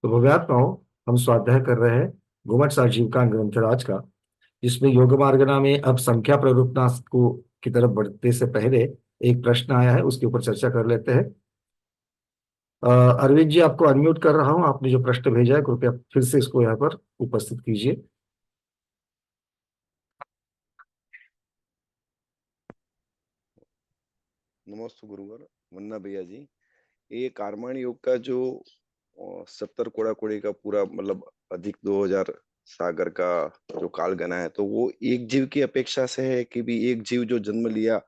तो भव्यात्माओं, हम स्वाध्याय कर रहे हैं घुमट आजीविका ग्रंथराज का, जिसमें योग मार्गना में अब संख्या प्ररूपना को की तरफ बढ़ते से पहले एक प्रश्न आया है, उसके ऊपर चर्चा कर लेते हैं। अरविंद जी, आपको अनम्यूट कर रहा हूं। आपने जो प्रश्न भेजा है, कृपया फिर से इसको यहाँ पर उपस्थित कीजिए। नमस्ते गुरुवर, वंदना भैया जी। ये कारमाण योग का जो 70 कोड़ा कोड़ी का पूरा मतलब अधिक 2000 सागर का जो काल गना है, तो वो एक जीव की अपेक्षा से है कि भी एक जीव जो जन्म लिया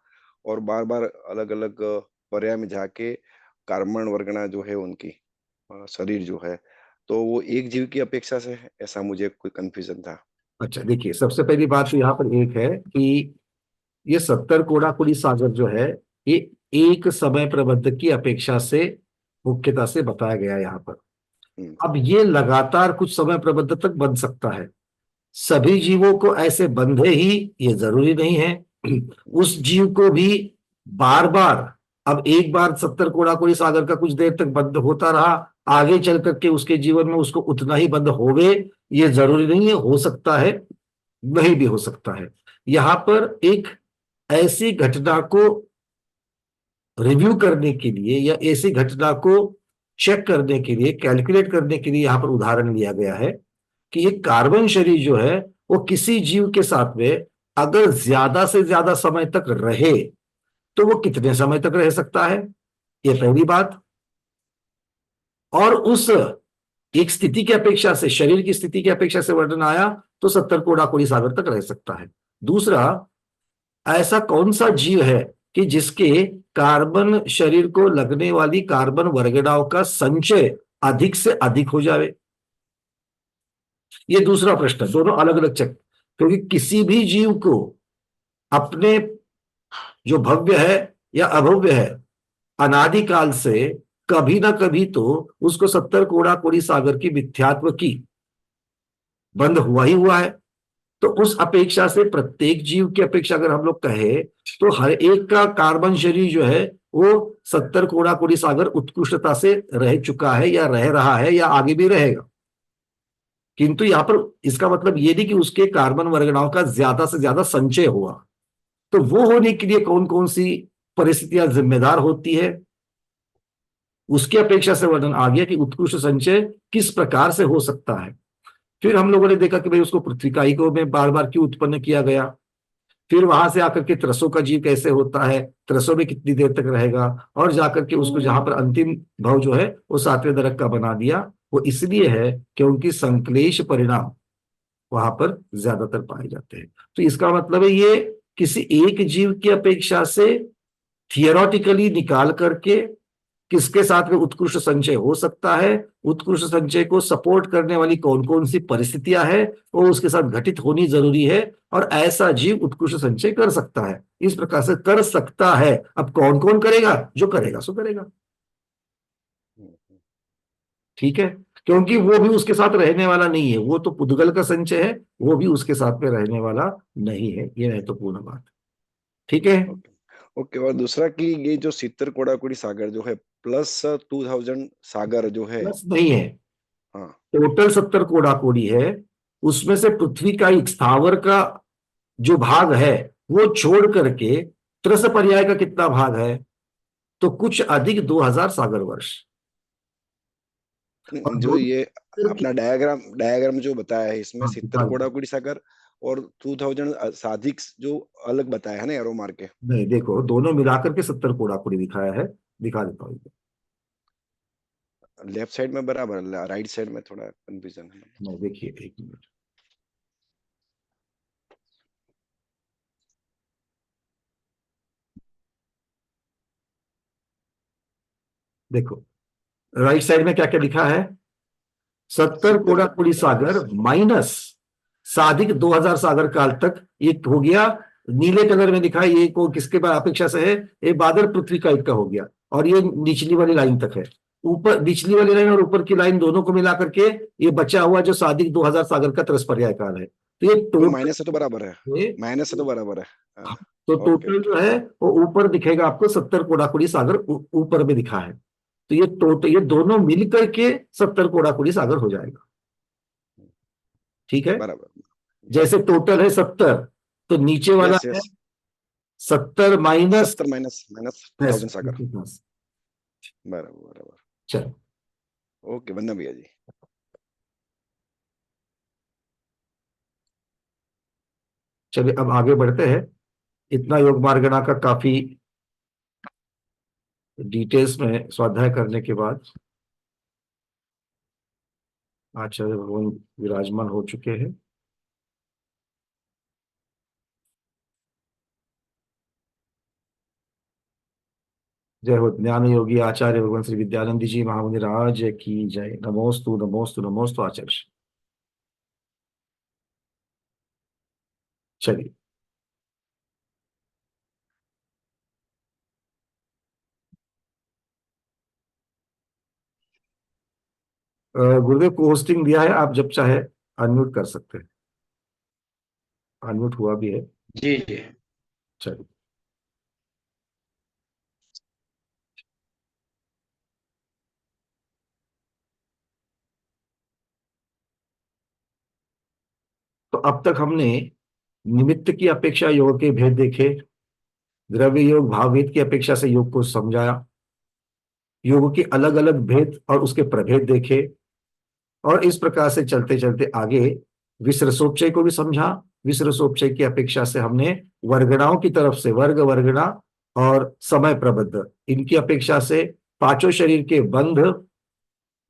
और बार बार अलग अलग पर्याय में जाके कारमण वर्गना जो है उनकी शरीर जो है, तो वो एक जीव की अपेक्षा से है, ऐसा मुझे कोई कंफ्यूजन था। अच्छा, देखिए, सबसे पहली बात तो यहाँ पर एक है कि ये 70 कोड़ा कुड़ी सागर जो है, ये एक समय प्रबंध की अपेक्षा से मुख्यता से बताया गया है यहाँ पर। हम्म। अब ये लगातार कुछ समय प्रबंध तक बन सकता है। सभी जीवों को ऐसे बंधे ही ये जरूरी नहीं है। उस जीव को भी बार बार, अब एक बार 70 कोड़ा कोड़ी सागर का कुछ देर तक बंद होता रहा, आगे चल करके उसके जीवन में उसको उतना ही बंद होवे, ये जरूरी नहीं है। हो सकता है, नहीं भी हो सकता है। यहां पर एक ऐसी घटना को रिव्यू करने के लिए या ऐसी घटना को चेक करने के लिए, कैलकुलेट करने के लिए यहां पर उदाहरण लिया गया है कि ये कार्बन शरीर जो है, वो किसी जीव के साथ में अगर ज्यादा से ज्यादा समय तक रहे तो वो कितने समय तक रह सकता है, ये पहली बात। और उस एक स्थिति की अपेक्षा से, शरीर की स्थिति की अपेक्षा से वर्णन आया तो 70 कोड़ा कोड़ी सागर तक रह सकता है। दूसरा, ऐसा कौन सा जीव है कि जिसके कार्बन शरीर को लगने वाली कार्बन वर्गणाओं का संचय अधिक से अधिक हो जाए, ये दूसरा प्रश्न है। दोनों अलग अलग चेक, क्योंकि किसी भी जीव को अपने जो भव्य है या अभव्य है, अनादिकाल से कभी ना कभी तो उसको 70 कोड़ा कोड़ी सागर की मिथ्यात्व की बंद हुआ ही हुआ है। तो उस अपेक्षा से प्रत्येक जीव की अपेक्षा अगर हम लोग कहें तो हर एक का कार्बन शरीर जो है वो 70 कोड़ा कोड़ी सागर उत्कृष्टता से रह चुका है या रह रहा है या आगे भी रहेगा। किंतु यहां पर इसका मतलब ये नहीं कि उसके कार्बन वर्गणाओं का ज्यादा से ज्यादा संचय हुआ। तो वो होने के लिए कौन कौन सी परिस्थितियां जिम्मेदार होती है, उसकी अपेक्षा से वर्णन आ गया कि उत्कृष्ट संचय किस प्रकार से हो सकता है। फिर हम लोगों ने देखा कि भाई उसको पृथ्वी का इको में बार बार क्यों उत्पन्न किया गया। फिर वहां से आकर के त्रसों का जीव कैसे होता है, त्रसों में कितनी देर तक रहेगा, और जाकर के उसको जहां पर अंतिम भाव जो है वो सातवें नरक का बना दिया। वो इसलिए है कि उनकी संश्लेष परिणाम वहां पर ज्यादातर पाए जाते हैं। तो इसका मतलब है ये किसी एक जीव की अपेक्षा से थियोरटिकली निकाल करके किसके साथ में उत्कृष्ट संचय हो सकता है, उत्कृष्ट संचय को सपोर्ट करने वाली कौन कौन सी परिस्थितियां हैं वो उसके साथ घटित होनी जरूरी है, और ऐसा जीव उत्कृष्ट संचय कर सकता है। इस प्रकार से कर सकता है। अब कौन कौन करेगा, जो करेगा सो करेगा। ठीक है, क्योंकि वो भी उसके साथ रहने वाला नहीं है, वो तो पुद्गल का संचय है, वो भी उसके साथ में रहने वाला नहीं है। ये महत्वपूर्ण बात। ठीक है। ओके। ओके, और दूसरा कि ये जो 70 कोड़ा कोड़ी सागर जो है प्लस 2000 सागर जो है। बस नहीं है, हाँ। टोटल 70 कोड़ा कोड़ी है। उसमें से पृथ्वी का एक स्थावर का जो भाग है वो छोड़ करके त्रस पर्याय का कितना भाग है, तो कुछ अधिक 2000 सागर वर्ष। और जो दो ये अपना डायग्राम डायग्राम जो बताया है, इसमें हाँ, 70 दिखा कोड़ा दो। कोड़ी सागर और 2000 साधिक जो अलग बताया है ना एरो मार के। नहीं, देखो, दोनों मिलाकर के 70 कोड़ा कोड़ी दिखाया है। दिखा देता हूँ। लेफ्ट साइड में बराबर, राइट साइड में थोड़ा कंफ्यूजन है। नहीं, देखिए, एक मिनट। देखो, राइट साइड में क्या क्या लिखा है। 70 70 कोड़ा कोड़ी सागर माइनस साधिक 2000 सागर काल तक, ये हो गया। नीले कलर में लिखा है, ये को किसके अपेक्षा से है, ये बादल पृथ्वी का एक का हो गया। और ये निचली वाली लाइन तक है। ऊपर निचली वाली लाइन और ऊपर की लाइन दोनों को मिला करके ये बचा हुआ जो साधिक 2000 सागर का त्रस पर्याय काल है, तो ये वो टोटल माइनस है तो बराबर है। माइनस है तो बराबर है। हाँ। तो ओके टोटल ओके। जो है वो ऊपर दिखेगा आपको 70 कोड़ा कोड़ी सागर ऊपर में दिखा है। तो ये दोनों मिलकर के 70 कोड़ा कुड़ी सागर हो जाएगा। ठीक है, बराबर। जैसे टोटल है 70, तो नीचे वाला यस है यस। 70 माइनस 70 माइनस माइनस 1000 सागर। बराबर बराबर। चलो ओके वंदना भैया जी। चलिए अब आगे बढ़ते हैं। इतना योग मार्गणा का काफी डिटेल्स में स्वाध्याय करने के बाद आचार्य भगवान विराजमान हो चुके हैं। जय हो ज्ञान योगी आचार्य भगवान श्री विद्यानंद जी महामुनि राज की जय। नमोस्तु नमोस्तु नमोस्तु आचार्य। चलिए गुरुदेव को होस्टिंग दिया है, आप जब चाहे अनम्यूट कर सकते हैं। अनम्यूट हुआ भी है। जी जी। चलिए तो अब तक हमने निमित्त की अपेक्षा योग के भेद देखे, द्रव्य योग भाववेद की अपेक्षा से योग को समझाया, योग के अलग अलग भेद और उसके प्रभेद देखे, और इस प्रकार से चलते चलते आगे विसरसोपचय को भी समझा। विसरसोपचय की अपेक्षा से हमने वर्गणाओं की तरफ से वर्ग वर्गणा और समय प्रबद्ध इनकी अपेक्षा से पांचों शरीर के बंध,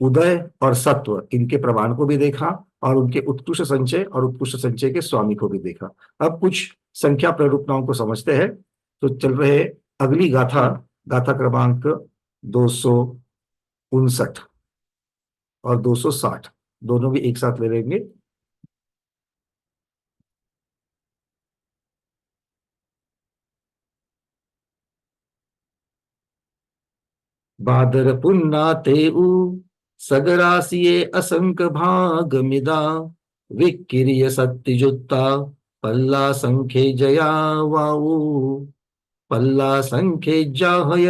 उदय और सत्व इनके प्रमाण को भी देखा, और उनके उत्कृष्ट संचय और उत्कृष्ट संचय के स्वामी को भी देखा। अब कुछ संख्या प्ररूपणाओं को समझते हैं। तो चल रहे अगली गाथा, गाथा क्रमांक 259 और 260 दोनों भी एक साथ ले लेंगे। बादर पुन्ना तेऊ सगरासिये असंक भाग मिदा विक्रिय सत्तिजुत्ता पल्ला संख्ये जया वाऊ पल्ला संख्ये जाहय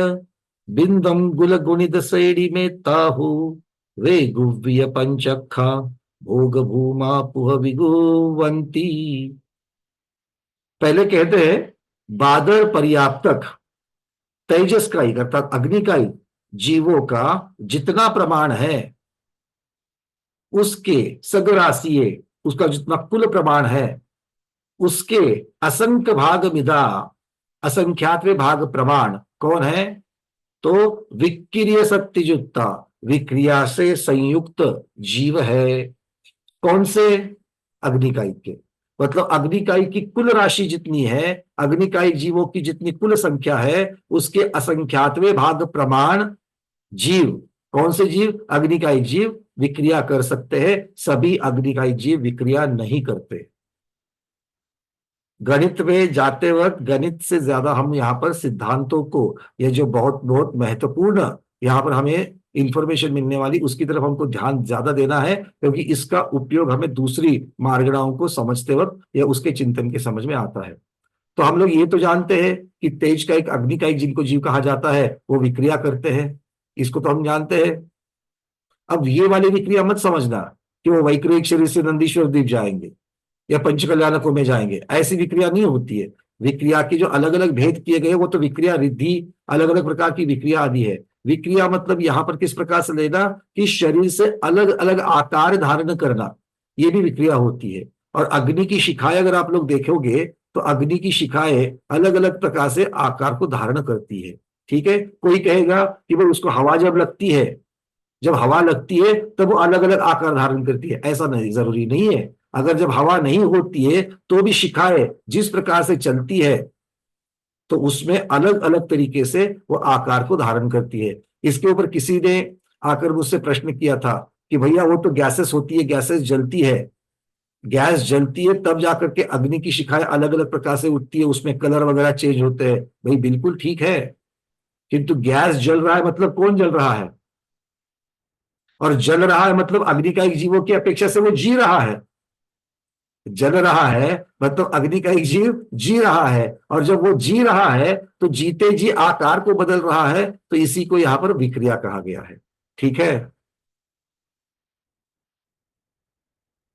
बिंदम गुल गुणित सेड़ी में ताहु वे गुव्य पंचखा भोग भूमा पुह विगुवंती। पहले कहते हैं बादर पर्याप्तक तेजस का ही अर्थात अग्नि का ही जीवों का जितना प्रमाण है उसके सगरासीय उसका जितना कुल प्रमाण है उसके असंख्य भाग मिदा असंख्यातवे भाग प्रमाण कौन है? तो विक्रिय सत्तिजुक्ता विक्रिया से संयुक्त जीव है। कौन से? अग्निकाई के। मतलब अग्निकाई की कुल राशि जितनी है, अग्निकाई जीवों की जितनी कुल संख्या है उसके असंख्यातवे भाग प्रमाण जीव। कौन से जीव? अग्निकाई जीव विक्रिया कर सकते हैं, सभी अग्निकाई जीव विक्रिया नहीं करते। गणित में जाते वक्त गणित से ज्यादा हम यहाँ पर सिद्धांतों को, ये जो बहुत बहुत महत्वपूर्ण यहाँ पर हमें इंफॉर्मेशन मिलने वाली उसकी तरफ हमको ध्यान ज्यादा देना है, क्योंकि इसका उपयोग हमें दूसरी मार्गणाओं को समझते वक्त या उसके चिंतन के समझ में आता है। तो हम लोग ये तो जानते हैं कि तेज का एक, अग्नि का एक जिनको जीव कहा जाता है वो विक्रिया करते हैं, इसको तो हम जानते हैं। अब ये वाली विक्रिया मत समझना कि वो वैक्रिक शरीर से नंदीश्वर द्वीप जाएंगे या पंचकल्याणकों में जाएंगे, ऐसी विक्रिया नहीं होती है। विक्रिया के जो अलग अलग भेद किए गए वो तो विक्रिया रिद्धि, अलग अलग प्रकार की विक्रिया आदि है। विक्रिया मतलब यहां पर किस प्रकार से लेना कि शरीर से अलग अलग आकार धारण करना, ये भी विक्रिया होती है। और अग्नि की शिखाएं अगर आप लोग देखोगे तो अग्नि की शिखाएं अलग अलग प्रकार से आकार को धारण करती है। ठीक है, कोई कहेगा कि भाई उसको हवा जब लगती है, जब हवा लगती है तब वो अलग अलग आकार धारण करती है, ऐसा नहीं, जरूरी नहीं है। अगर जब हवा नहीं होती है तो भी शिखाएं जिस प्रकार से चलती है तो उसमें अलग अलग तरीके से वो आकार को धारण करती है। इसके ऊपर किसी ने आकर मुझसे प्रश्न किया था कि भैया वो तो गैसेस होती है, गैसेस जलती है, गैस जलती है तब जाकर के अग्नि की शिखाएं अलग अलग प्रकार से उठती है, उसमें कलर वगैरह चेंज होते हैं। भाई बिल्कुल ठीक है, किंतु गैस जल रहा है मतलब कौन जल रहा है? और जल रहा है मतलब अग्नि का एक जीवों की अपेक्षा से वो जी रहा है। जल रहा है मतलब अग्नि का एक जीव जी रहा है, और जब वो जी रहा है तो जीते जी आकार को बदल रहा है, तो इसी को यहां पर विक्रिया कहा गया है। ठीक है।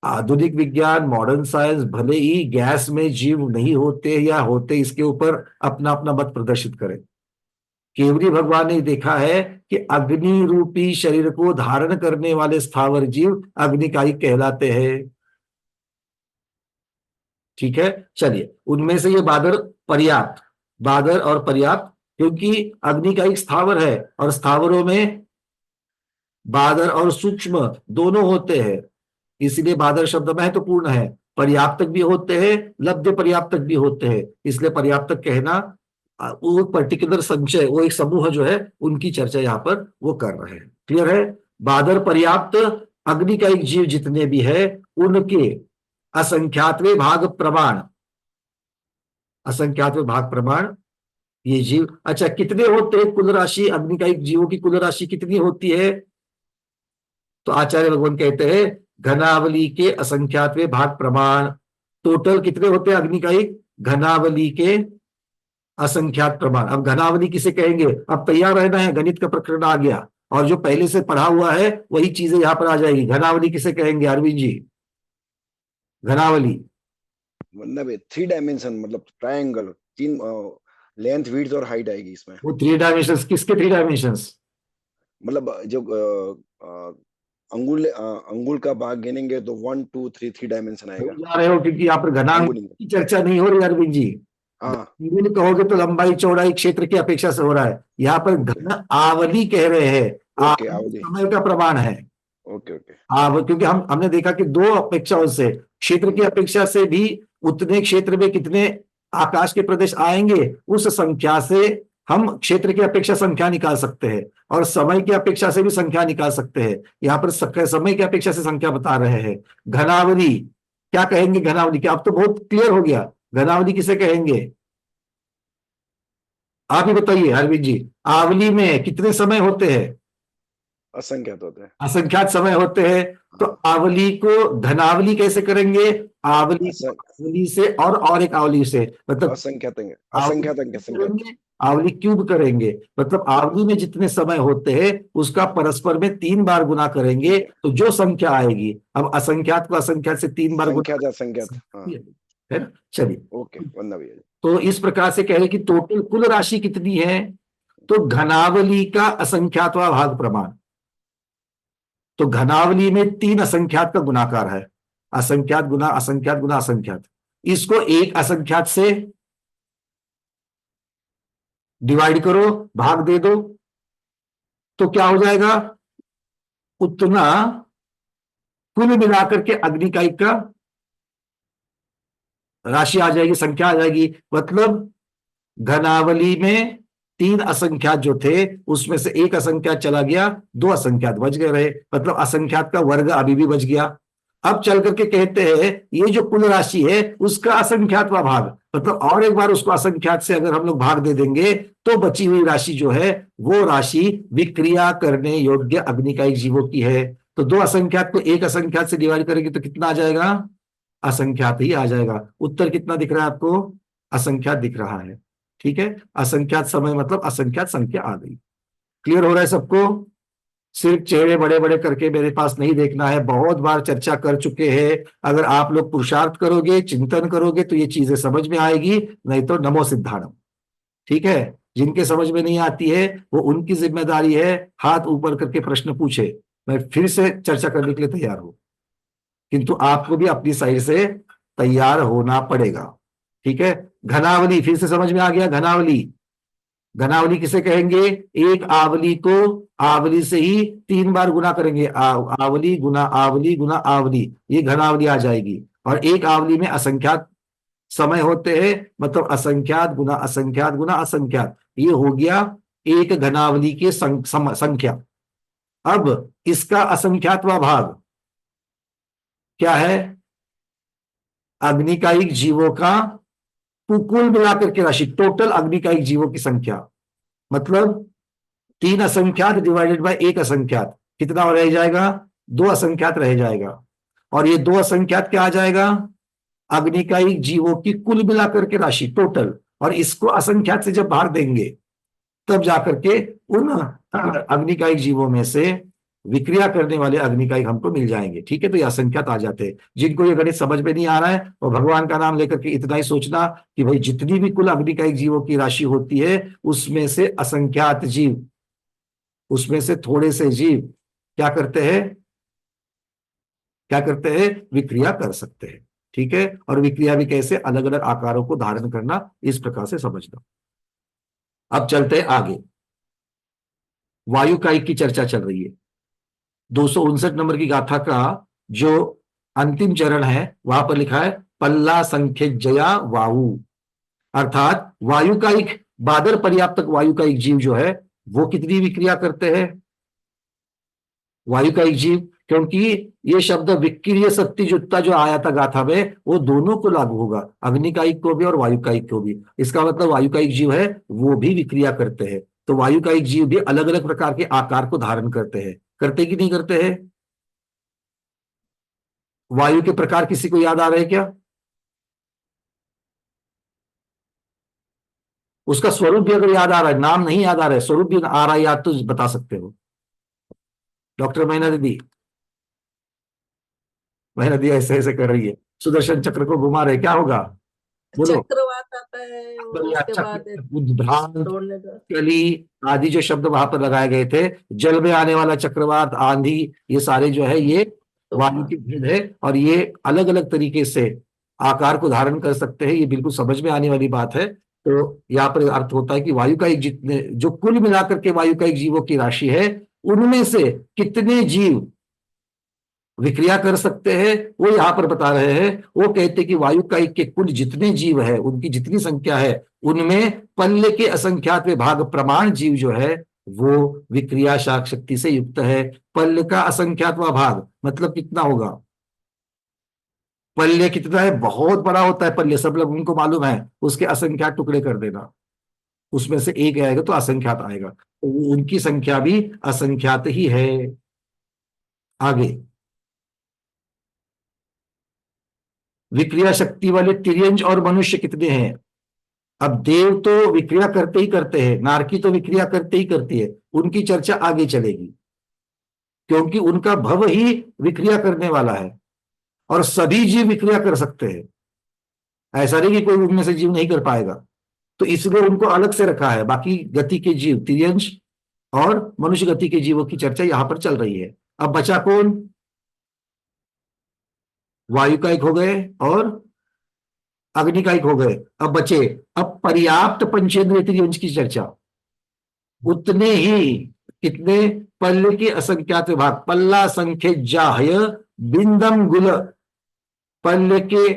आधुनिक विज्ञान, मॉडर्न साइंस भले ही गैस में जीव नहीं होते या होते, इसके ऊपर अपना अपना मत प्रदर्शित करें। केवरी भगवान ने देखा है कि अग्नि रूपी शरीर को धारण करने वाले स्थावर जीव अग्निकायिक कहलाते हैं। ठीक है। चलिए, उनमें से ये बादर पर्याप्त, बादर और पर्याप्त, क्योंकि अग्नि का एक स्थावर है और स्थावरों में बादर और सूक्ष्म दोनों होते हैं, इसलिए बादर शब्द महत्वपूर्ण है। पर्याप्तक भी होते हैं, लब्ध पर्याप्तक भी होते हैं, इसलिए पर्याप्तक कहना, वो पर्टिकुलर संचय, वो एक समूह जो है उनकी चर्चा यहाँ पर वो कर रहे हैं। क्लियर है। बादर पर्याप्त अग्नि का एक जीव जितने भी है उनके असंख्यातवे भाग प्रमाण, असंख्यातवे भाग प्रमाण ये जीव। अच्छा, कितने होते हैं कुल राशि, अग्नि का एक जीवों की कुल राशि कितनी होती है? तो आचार्य भगवान कहते हैं घनावली के असंख्यातवे भाग प्रमाण। टोटल कितने होते हैं अग्निकायिक? घनावली के असंख्यात प्रमाण। अब घनावली किसे कहेंगे? अब तैयार रहना है, गणित का प्रकरण आ गया और जो पहले से पढ़ा हुआ है वही चीजें यहां पर आ जाएगी। घनावली किसे कहेंगे अरविंद जी? घनावली मतलब 3 डायमेंशन, मतलब ट्रायंगल, 3 लेंथ, विड्थ और हाइट आएगी इसमें। वो 3 डायमेंशन, किसके 3 डायमेंशन? मतलब जो अंगुल का भाग गिनेंगे तो 1 2 3 3 डायमेंशन आएगा। जा रहे हो क्योंकि यहाँ पर घनावली अंगुलिंग। की चर्चा नहीं हो रही अरविंद जी। हाँ। अंगुल कहोगे तो लंबाई चौड़ाई क्षेत्र की अपेक्षा से हो रहा है, यहाँ पर ओके घन आवली कह रहे हैं। ओके, आवली आवली। समय का प्रमाण है। Okay okay. क्योंकि हमने देखा कि दो अपेक्षाओं से, क्षेत्र की अपेक्षा से भी उतने क्षेत्र में कितने आकाश के प्रदेश आएंगे, उस संख्या से हम क्षेत्र की अपेक्षा संख्या निकाल सकते हैं और समय की अपेक्षा से भी संख्या निकाल सकते हैं। यहाँ पर समय की अपेक्षा से संख्या बता रहे हैं। घनावली क्या कहेंगे? घनावली क्या, अब तो बहुत क्लियर हो गया। घनावली किसे कहेंगे? आप ही बताइए अरविंद जी। आवली में कितने समय होते हैं? असंख्यात होते हैं। असंख्यात समय होते हैं। तो हाँ। आवली को धनावली कैसे करेंगे? आवली को असं, आवली से और एक आवली से, मतलब असंख्यात आवली असंख्यात अंक, क्यूब असंख्यात। करेंगे, आवली क्यूब करेंगे, मतलब आवली में जितने समय होते हैं उसका परस्पर में 3 बार गुना करेंगे तो जो संख्या आएगी। अब असंख्यात को असंख्यात से 3 बार गुना, संख्यात असंख्यात, हाँ। है ना। चलिए, ओके, वंदना भैया जी। तो इस प्रकार से कह रहे कि टोटल कुल राशि कितनी है? तो घनावली का असंख्यातवा भाग प्रमाण। तो घनावली में 3 असंख्यात का गुणाकार है, असंख्यात गुना असंख्यात गुना असंख्यात। इसको एक असंख्यात से डिवाइड करो, भाग दे दो, तो क्या हो जाएगा? उतना कुल मिलाकर के अग्निकायिक का राशि आ जाएगी, संख्या आ जाएगी। मतलब घनावली में 3 असंख्यात जो थे उसमें से एक असंख्यात चला गया, 2 असंख्यात बच गए रहे, मतलब असंख्यात का वर्ग अभी भी बच गया। अब चल करके कहते हैं ये जो कुल राशि है उसका असंख्यात व भाग, मतलब और एक बार उसको असंख्यात से अगर हम लोग भाग दे देंगे तो बची हुई राशि जो है वो राशि विक्रिया करने योग्य अग्निकायिक जीवों की है। तो 2 असंख्यात को एक असंख्यात से डिवाइड करेंगे तो कितना आ जाएगा? असंख्यात ही आ जाएगा। उत्तर कितना दिख रहा है आपको? असंख्यात दिख रहा है। ठीक है। असंख्यात समय मतलब असंख्यात संख्या आ गई। क्लियर हो रहा है सबको? सिर्फ चेहरे बड़े बड़े करके मेरे पास नहीं देखना है, बहुत बार चर्चा कर चुके हैं। अगर आप लोग पुरुषार्थ करोगे, चिंतन करोगे तो ये चीजें समझ में आएगी, नहीं तो नमो सिद्धाणम। ठीक है। जिनके समझ में नहीं आती है वो उनकी जिम्मेदारी है हाथ ऊपर करके प्रश्न पूछे, मैं फिर से चर्चा करने के लिए तैयार हूं, किंतु आपको भी अपनी साइड से तैयार होना पड़ेगा। ठीक है। घनावली फिर से समझ में आ गया। घनावली, घनावली किसे कहेंगे? एक आवली को आवली से ही 3 बार गुना करेंगे, आवली गुना आवली, ये घनावली आ जाएगी। और एक आवली में असंख्यात समय होते हैं, मतलब असंख्यात गुना असंख्यात, ये हो गया एक घनावली की संख्या। अब इसका असंख्यातवा भाग क्या है? अग्निकायिक जीवों का कुल मिलाकर के राशि, टोटल अग्निकायिक जीवों की संख्या, मतलब 3 असंख्यात डिवाइडेड बाय एक असंख्यात, कितना रह जाएगा? 2 असंख्यात रह जाएगा। और ये 2 असंख्यात क्या आ जाएगा? अग्निकायिक जीवों की कुल मिलाकर के राशि टोटल, और इसको असंख्यात से जब बाहर देंगे तब जाकर के उन अग्निकायिक जीवों में से विक्रिया करने वाले अग्निकायिक हमको मिल जाएंगे। ठीक है, तो ये असंख्यात आ जाते हैं। जिनको ये गणित समझ में नहीं आ रहा है और भगवान का नाम लेकर के इतना ही सोचना कि भाई जितनी भी कुल अग्निकायिक जीवों की राशि होती है उसमें से असंख्यात जीव, उसमें से थोड़े से जीव क्या करते हैं, क्या करते हैं, विक्रिया कर सकते हैं। ठीक है, और विक्रिया भी कैसे, अलग अलग आकारों को धारण करना, इस प्रकार से समझना। अब चलते हैं आगे, वायुकायिक की चर्चा चल रही है। 259 नंबर की गाथा का जो अंतिम चरण है वहां पर लिखा है पल्ला संख्यजया वायु, अर्थात वायुकायिक बादर पर्याप्तक वायुकायिक जीव जो है वो कितनी विक्रिया करते हैं, वायुकायिक जीव, क्योंकि ये शब्द विक्रिय शक्ति जुटता जो आया था गाथा में वो दोनों को लागू होगा, अग्निकायिक को भी और वायुकायिक को भी। इसका मतलब वायुकायिक जीव है वो भी विक्रिया करते हैं। तो वायुकायिक जीव भी अलग अलग प्रकार के आकार को धारण करते हैं, करते कि नहीं करते हैं। वायु के प्रकार किसी को याद आ रहे हैं क्या, उसका स्वरूप भी अगर याद आ रहा है, नाम नहीं याद आ रहा है, स्वरूप भी आ रहा है याद, तो बता सकते हो। डॉक्टर महीना दीदी, महीना दीदी ऐसे ऐसे कर रही है, सुदर्शन चक्र को घुमा रहे, क्या होगा बोलो। चक्रवात आता है और बढ़िया, उसके बाद चक्र, उद्भ्रांत, तोड़ने का। कली आदि जो शब्द वहां पर लगाए गए थे, जल में आने वाला चक्रवात, आंधी, ये सारे जो है ये वायु की भेद है, और ये अलग अलग तरीके से आकार को धारण कर सकते हैं। ये बिल्कुल समझ में आने वाली बात है। तो यहाँ पर अर्थ होता है कि वायु का एक जितने जो कुल मिलाकर के वायु का एक जीवों की राशि है उनमें से कितने जीव विक्रिया कर सकते हैं वो यहाँ पर बता रहे हैं। वो कहते हैं कि वायु का एक के कुल जितने जीव है, उनकी जितनी संख्या है, उनमें पल्ले के असंख्यात विभाग प्रमाण जीव जो है वो विक्रिया शक्ति से युक्त है। पल्ले का असंख्यातवा भाग मतलब कितना होगा, पल्ले कितना है, बहुत बड़ा होता है पल्ले, सब लोग उनको मालूम है, उसके असंख्यात टुकड़े कर देना, उसमें से एक आएगा तो असंख्यात आएगा, तो उनकी संख्या भी असंख्यात ही है। आगे, विक्रिया शक्ति वाले तिर्यंज और मनुष्य कितने हैं। अब देव तो विक्रिया करते ही करते हैं, नारकी तो विक्रिया करते ही करती है, उनकी चर्चा आगे चलेगी क्योंकि उनका भव ही विक्रिया करने वाला है और सभी जीव विक्रिया कर सकते हैं, ऐसा नहीं कि कोई उनमें से जीव नहीं कर पाएगा। तो इसलिए उनको अलग से रखा है, बाकी गति के जीव तिर्यंश और मनुष्य गति के जीवों की चर्चा यहां पर चल रही है। अब बचा कौन, वायु का एक हो गए और अग्नि का एक हो गए, अब बचे अब पर्याप्त पंचेंद्रिय तिर्यंश की चर्चा। उतने ही कितने, पल्ले के असंख्यात विभाग, पल्ला संख्य जाह्य बिंदम गुल, पल्ले के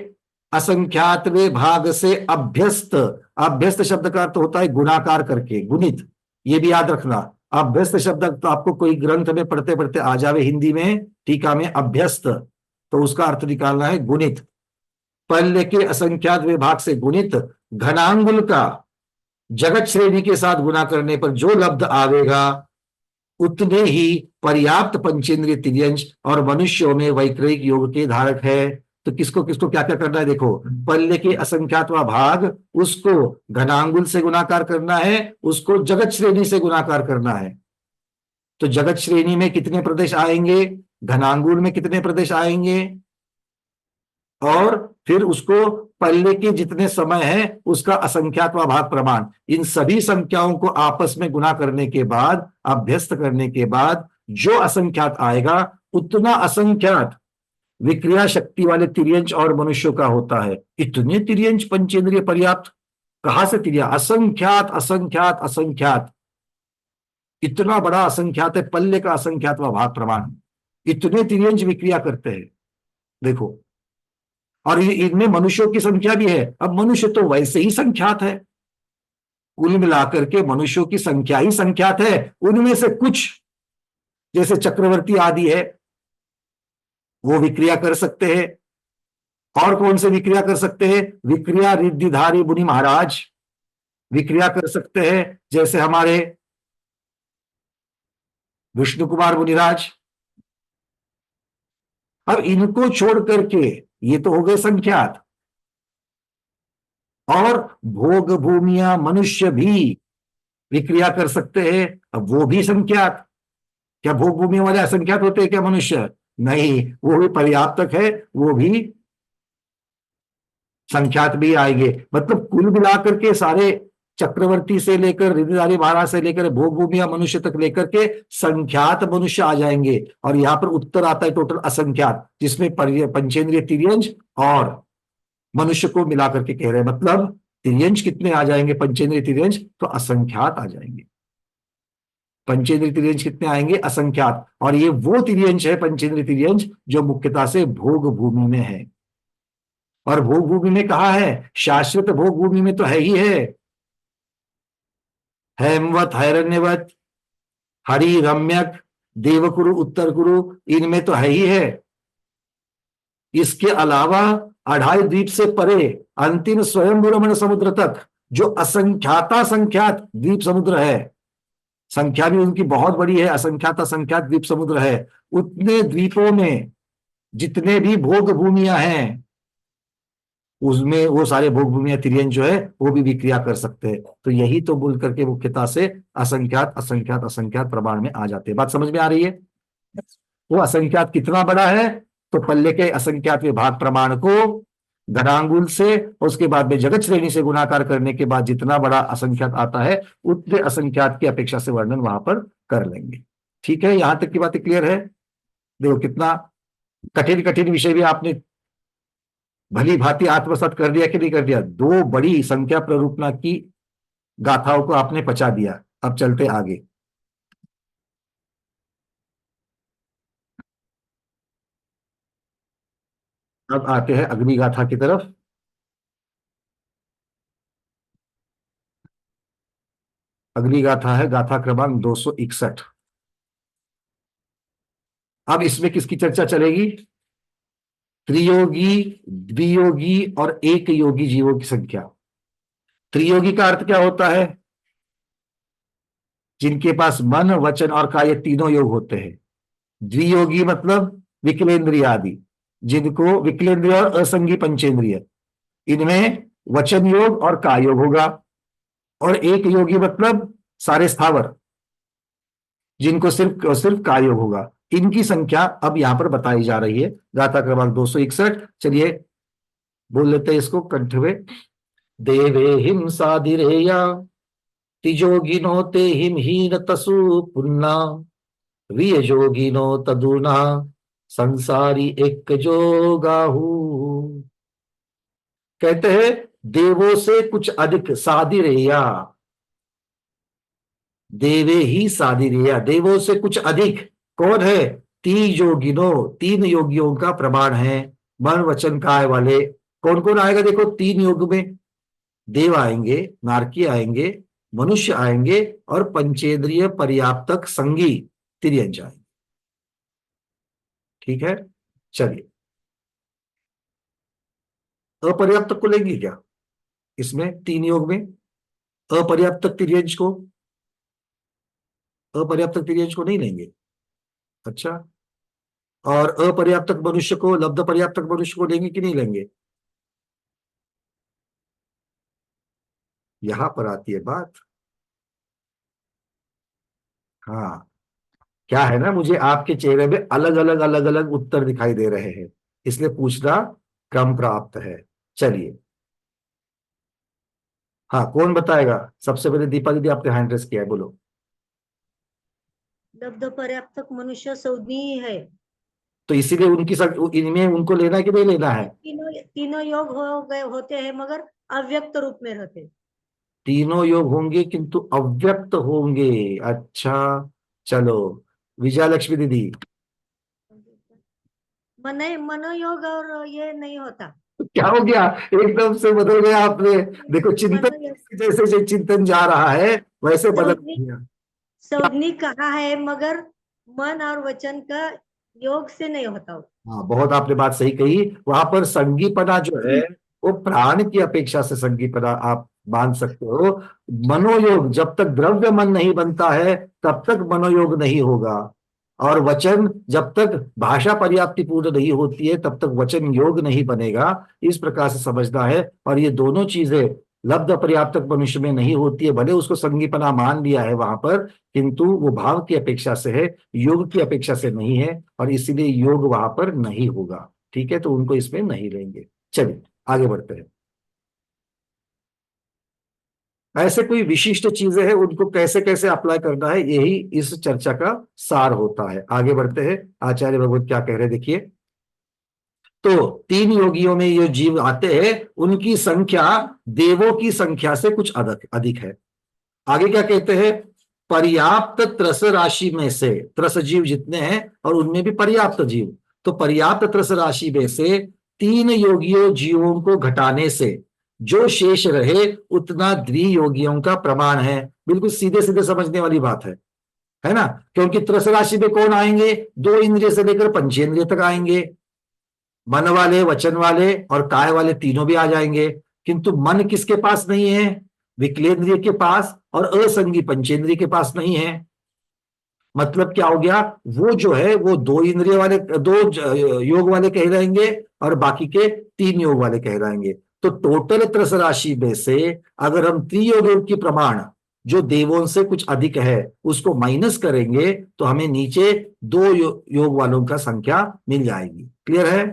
असंख्यात भाग से अभ्यस्त, अभ्यस्त शब्द का अर्थ होता है गुणाकार करके, गुणित, ये भी याद रखना। अभ्यस्त शब्द तो आपको कोई ग्रंथ में पढ़ते पढ़ते आ जावे हिंदी में, टीका में अभ्यस्त, तो उसका अर्थ निकालना है गुणित। पल्ले के असंख्यात विभाग से गुणित घनांगुल का जगत श्रेणी के साथ गुना करने पर जो लब्ध आवेगा उतने ही पर्याप्त पंचेंद्रिय तिर्यंश और मनुष्यों में वैक्रयिक योग के धारक है। तो किसको किसको क्या क्या करना है, देखो, पल्ले के असंख्यातवा भाग उसको घनांगुल से गुणाकार करना है, उसको जगत श्रेणी से गुणाकार करना है। तो जगत श्रेणी में कितने प्रदेश आएंगे, घनांगुल में कितने प्रदेश आएंगे, और फिर उसको पल्ले के जितने समय है उसका असंख्यातवा भाग प्रमाण, इन सभी संख्याओं को आपस में गुना करने के बाद, अभ्यस्त करने के बाद जो असंख्यात आएगा उतना असंख्यात विक्रिया शक्ति वाले तिर्यंश और मनुष्यों का होता है। इतने तिर्यंश पंचेंद्रिय पर्याप्त कहां से तिर्या, असंख्यात असंख्यात असंख्यात, इतना बड़ा असंख्यात है पल्ले का असंख्यातवा भाग प्रमाण, इतने तिर्यंश विक्रिया करते हैं। देखो, और इनमें मनुष्यों की संख्या भी है। अब मनुष्य तो वैसे ही संख्यात है, कुल मिलाकर के मनुष्यों की संख्या ही संख्यात है। उनमें से कुछ जैसे चक्रवर्ती आदि है वो विक्रिया कर सकते हैं। और कौन से विक्रिया कर सकते हैं, विक्रिया रिद्धिधारी मुनि महाराज विक्रिया कर सकते हैं, जैसे हमारे विष्णु कुमार मुनिराज। अब इनको छोड़ करके, ये तो हो गए संख्यात, और भोग भूमिया मनुष्य भी विक्रिया कर सकते हैं। अब वो भी संख्यात, क्या भोग भूमि वाले असंख्यात होते हैं क्या मनुष्य? नहीं, वो भी पर्याप्तक है, वो भी संख्यात भी आएंगे। मतलब कुल मिलाकर के सारे चक्रवर्ती से लेकर रिद्धिधारी महाराज से लेकर भोग भूमिया मनुष्य तक लेकर के संख्यात मनुष्य आ जाएंगे। और यहां पर उत्तर आता है टोटल असंख्यात, जिसमें पंचेंद्रिय तिर्यंज और मनुष्य को मिलाकर के कह रहे हैं। मतलब तिर्यंज कितने आ जाएंगे? पंचेंद्रिय तिर्यंज तो असंख्यात आ जाएंगे। पंचेंद्रिय तिर्यंज कितने आएंगे? असंख्यात। और ये वो तिर्यंज है पंचेंद्रिय तिर्यंज जो मुख्यतः से भोग भूमि में है। और भोग भूमि में कहा है? शाश्वत भोग भूमि में तो है ही है। हेमवत, हैरण्यवत, हरि, रम्यक, देवकुरु, उत्तर कुरु, इनमें तो है ही है। इसके अलावा अढ़ाई द्वीप से परे अंतिम स्वयं रमण समुद्र तक जो असंख्याता संख्यात द्वीप समुद्र है, संख्या भी उनकी बहुत बड़ी है, असंख्याता संख्यात द्वीप समुद्र है, उतने द्वीपों में जितने भी भोग भूमियां हैं उसमें वो सारे भोग भूमियां तिर्यंज जो है वो भी विक्रिया कर सकते हैं। तो यही तो बोल करके मुख्यतः से असंख्यात असंख्यात असंख्यात प्रमाण में आ जाते हैं। बात समझ में आ रही है? वो असंख्यात कितना बड़ा है? तो पल्ले के असंख्यात विभाग प्रमाण को घनांगुल से, उसके बाद में जगत श्रेणी से गुणाकार करने के बाद जितना बड़ा असंख्यात आता है उतने असंख्यात की अपेक्षा से वर्णन वहां पर कर लेंगे। ठीक है, यहां तक की बातें क्लियर है? देखो कितना कठिन कठिन विषय भी आपने भली भांति आत्मसात कर दिया कि नहीं कर दिया। दो बड़ी संख्या प्ररूपणा की गाथाओं को आपने पचा दिया। अब चलते आगे। अब आते हैं अग्नि गाथा की तरफ। अगली गाथा है गाथा क्रमांक 261। अब इसमें किसकी चर्चा चलेगी? त्रियोगी, द्वियोगी और एक योगी जीवों की संख्या। त्रियोगी का अर्थ क्या होता है? जिनके पास मन, वचन और काया तीनों योग होते हैं। द्वियोगी मतलब विकलेंद्रिय आदि, जिनको विकलेंद्रिय और असंगी पंचेंद्रिय, इनमें वचन योग और काय योग होगा। और एक योगी मतलब सारे स्थावर, जिनको सिर्फ सिर्फ काय योग होगा। इनकी संख्या अब यहां पर बताई जा रही है, गाथा क्रमांक 261। चलिए बोल लेते हैं इसको कंठ में। देवे हिम साधिरेया तिजोगिनो ते हिम हीन तसु पुन्ना विय जोगिनो तदुना संसारी एक जोगाहू। कहते हैं देवों से कुछ अधिक साधिरेया, देवे ही साधिरेया, देवों से कुछ अधिक कौन है? तीन योगिनो, तीन योगियों का प्रमाण है। मन वचन काय वाले कौन कौन आएगा? देखो तीन योग में देव आएंगे, नारकी आएंगे, मनुष्य आएंगे और पंचेंद्रिय पर्याप्तक संगी तिर्यंज आएंगे। ठीक है, चलिए अपर्याप्तक को लेंगे क्या इसमें? तीन योग में अपर्याप्तक तिर्यंज को, अपर्याप्तक तिर्यंज को नहीं लेंगे? अच्छा, और अपर्याप्तक मनुष्य को, लब्ध पर्याप्तक मनुष्य को लेंगे कि नहीं लेंगे? यहां पर आती है बात। हाँ, क्या है ना, मुझे आपके चेहरे में अलग अलग उत्तर दिखाई दे रहे हैं, इसलिए पूछना क्रम प्राप्त है। चलिए, हाँ कौन बताएगा? सबसे पहले दीपा दीदी आपने हैंड रेस किया है, बोलो। लब्ध पर्याप्तक मनुष्य संज्ञी है। तो इसीलिए इनमें उनको लेना कि नहीं लेना है? तीनों तीनों योग हो गए होते हैं मगर अव्यक्त रूप में रहते। तीनों योग होंगे किंतु अव्यक्त होंगे। अच्छा, चलो विजया लक्ष्मी दीदी। मनोयोग और ये नहीं होता। क्या हो गया? एकदम से बदल गया आपने। देखो चिंतन मनोयोग जैसे जैसे चिंतन जा रहा है वैसे बदल संज्ञी गया। संज्ञी कहा है मगर मन और वचन का योग से नहीं होता। हाँ, बहुत आपने बात सही कही। वहां पर संगीपना जो है वो प्राण की अपेक्षा से संगीपना आप मान सकते हो। मनोयोग, जब तक द्रव्य मन नहीं बनता है तब तक मनोयोग नहीं होगा। और वचन जब तक भाषा पर्याप्ति पूर्ण नहीं होती है तब तक वचन योग नहीं बनेगा, इस प्रकार से समझना है। और ये दोनों चीजें लब्ध पर्याप्तक मनुष्य में नहीं होती है, भले उसको संगीपना मान लिया है वहां पर, किंतु वो भाव की अपेक्षा से है, योग की अपेक्षा से नहीं है, और इसीलिए योग वहां पर नहीं होगा। ठीक है, तो उनको इसमें नहीं लेंगे। चलिए आगे बढ़ते हैं। ऐसे कोई विशिष्ट चीजें हैं, उनको कैसे कैसे अप्लाई करना है, यही इस चर्चा का सार होता है। आगे बढ़ते हैं, आचार्य भगवत क्या कह रहे हैं, देखिए। तो तीन योगियों में ये जीव आते हैं, उनकी संख्या देवों की संख्या से कुछ अधिक अधिक है। आगे क्या कहते हैं, पर्याप्त त्रस राशि में से, त्रस जीव जितने हैं और उनमें भी पर्याप्त जीव, तो पर्याप्त त्रस राशि में से तीन योगियों जीवों को घटाने से जो शेष रहे उतना द्वियोगियों का प्रमाण है। बिल्कुल सीधे सीधे समझने वाली बात है ना। क्योंकि त्रस राशि में कौन आएंगे, दो इंद्रिय से लेकर पंचेंद्रिय तक आएंगे, मन वाले, वचन वाले और काय वाले तीनों भी आ जाएंगे। किंतु मन किसके पास नहीं है, विकलेंद्रिय के पास, और असंगी पंचेंद्रिय के पास नहीं है। मतलब क्या हो गया, वो जो है वो दो इंद्रिय वाले, योग वाले कह रहेंगे और बाकी के तीन योग वाले कह रहेंगे। तो टोटल त्रस राशि में से अगर हम त्रियोग की प्रमाण जो देवों से कुछ अधिक है उसको माइनस करेंगे तो हमें नीचे दो योग वालों का संख्या मिल जाएगी। क्लियर है।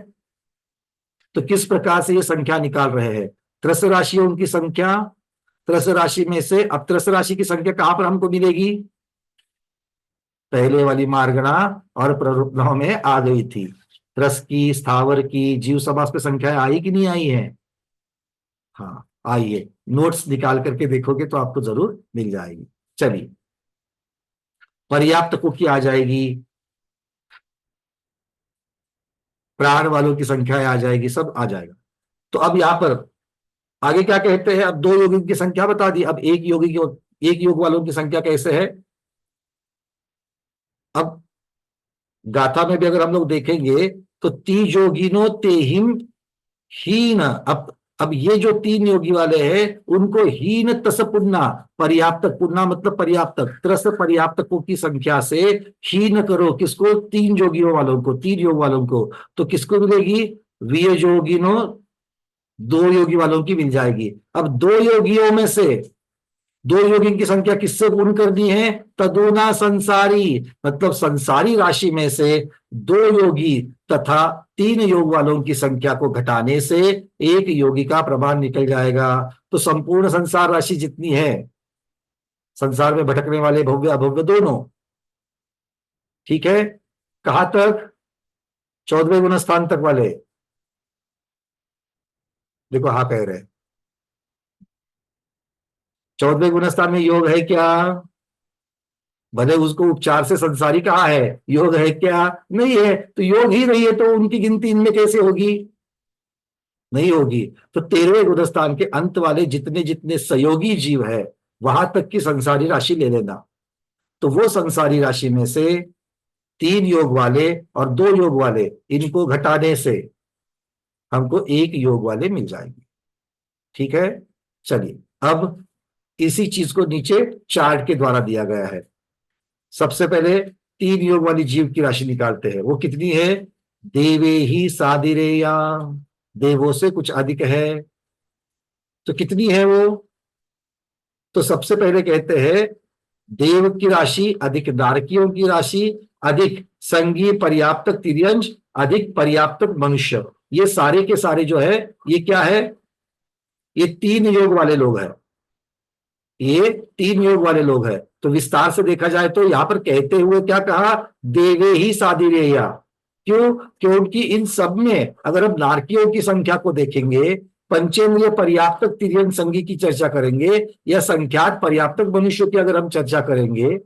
तो किस प्रकार से ये संख्या निकाल रहे हैं, त्रस राशियों की संख्या, त्रस राशि में से, अब त्रस राशि की संख्या कहां पर हमको मिलेगी, पहले वाली मार्गणा और प्ररूपनाओं में आ गई थी। त्रस की, स्थावर की, जीव समास पे संख्या आई कि नहीं आई है, हाँ आई है। नोट्स निकाल करके देखोगे तो आपको जरूर मिल जाएगी। चलिए, पर्याप्त को की आ जाएगी, प्राण वालों की संख्या आ जाएगी, सब आ जाएगा। तो अब यहां पर आगे क्या कहते हैं, अब दो योगियों की संख्या बता दी, अब एक योग वालों की संख्या कैसे है। अब गाथा में भी अगर हम लोग देखेंगे तो तीजोगिनो तेहिम हीन, अब ये जो तीन योगी वाले हैं उनको हीन तस पुन्ना, पर्याप्तक, पुन्ना मतलब पर्याप्तक, त्रस पर्याप्तकों की संख्या से हीन करो, किसको, तीन योगियों वालों को, तीन योग वालों को। तो किसको मिलेगी, वियोगिनो, दो योगी वालों की मिल जाएगी। अब दो योगियों में से दो योगी की संख्या किससे गुण करनी है, तदुना संसारी, मतलब संसारी राशि में से दो योगी तथा तीन योग वालों की संख्या को घटाने से एक योगी का प्रमाण निकल जाएगा। तो संपूर्ण संसार राशि जितनी है, संसार में भटकने वाले भव्य अभव्य दोनों, ठीक है, कहां तक, 14वें गुण स्थान तक वाले, देखो हाँ कह रहे हैं। 14वें गुणस्थान में योग है क्या, भले उसको उपचार से संसारी कहा है, योग है क्या, नहीं है। तो योग ही नहीं है तो उनकी गिनती इनमें कैसे होगी, नहीं होगी। तो 13वें गुणस्थान के अंत वाले जितने जितने सहयोगी जीव है वहां तक की संसारी राशि ले लेना। तो वो संसारी राशि में से तीन योग वाले और दो योग वाले, इनको घटाने से हमको एक योग वाले मिल जाएंगे। ठीक है, चलिए अब इसी चीज को नीचे चार्ट के द्वारा दिया गया है। सबसे पहले तीन योग वाली जीव की राशि निकालते हैं, वो कितनी है, देवे ही सादिरेया, देवों से कुछ अधिक है। तो कितनी है वो, तो सबसे पहले कहते हैं देव की राशि अधिक नारकियों की राशि अधिक संगी पर्याप्तक तिर्यंश अधिक पर्याप्तक मनुष्य, ये सारे के सारे जो है ये क्या है, ये तीन योग वाले लोग हैं, ये तीन योग वाले लोग हैं। तो विस्तार से देखा जाए तो यहां पर कहते हुए क्या कहा, देवे ही सादिरेया, क्यों, क्योंकि इन सब में अगर हम नारकियों की संख्या को देखेंगे, पंचेंद्रिय पर्याप्तक तिर्यन संगी की चर्चा करेंगे या संख्यात पर्याप्तक मनुष्य की अगर हम चर्चा करेंगे,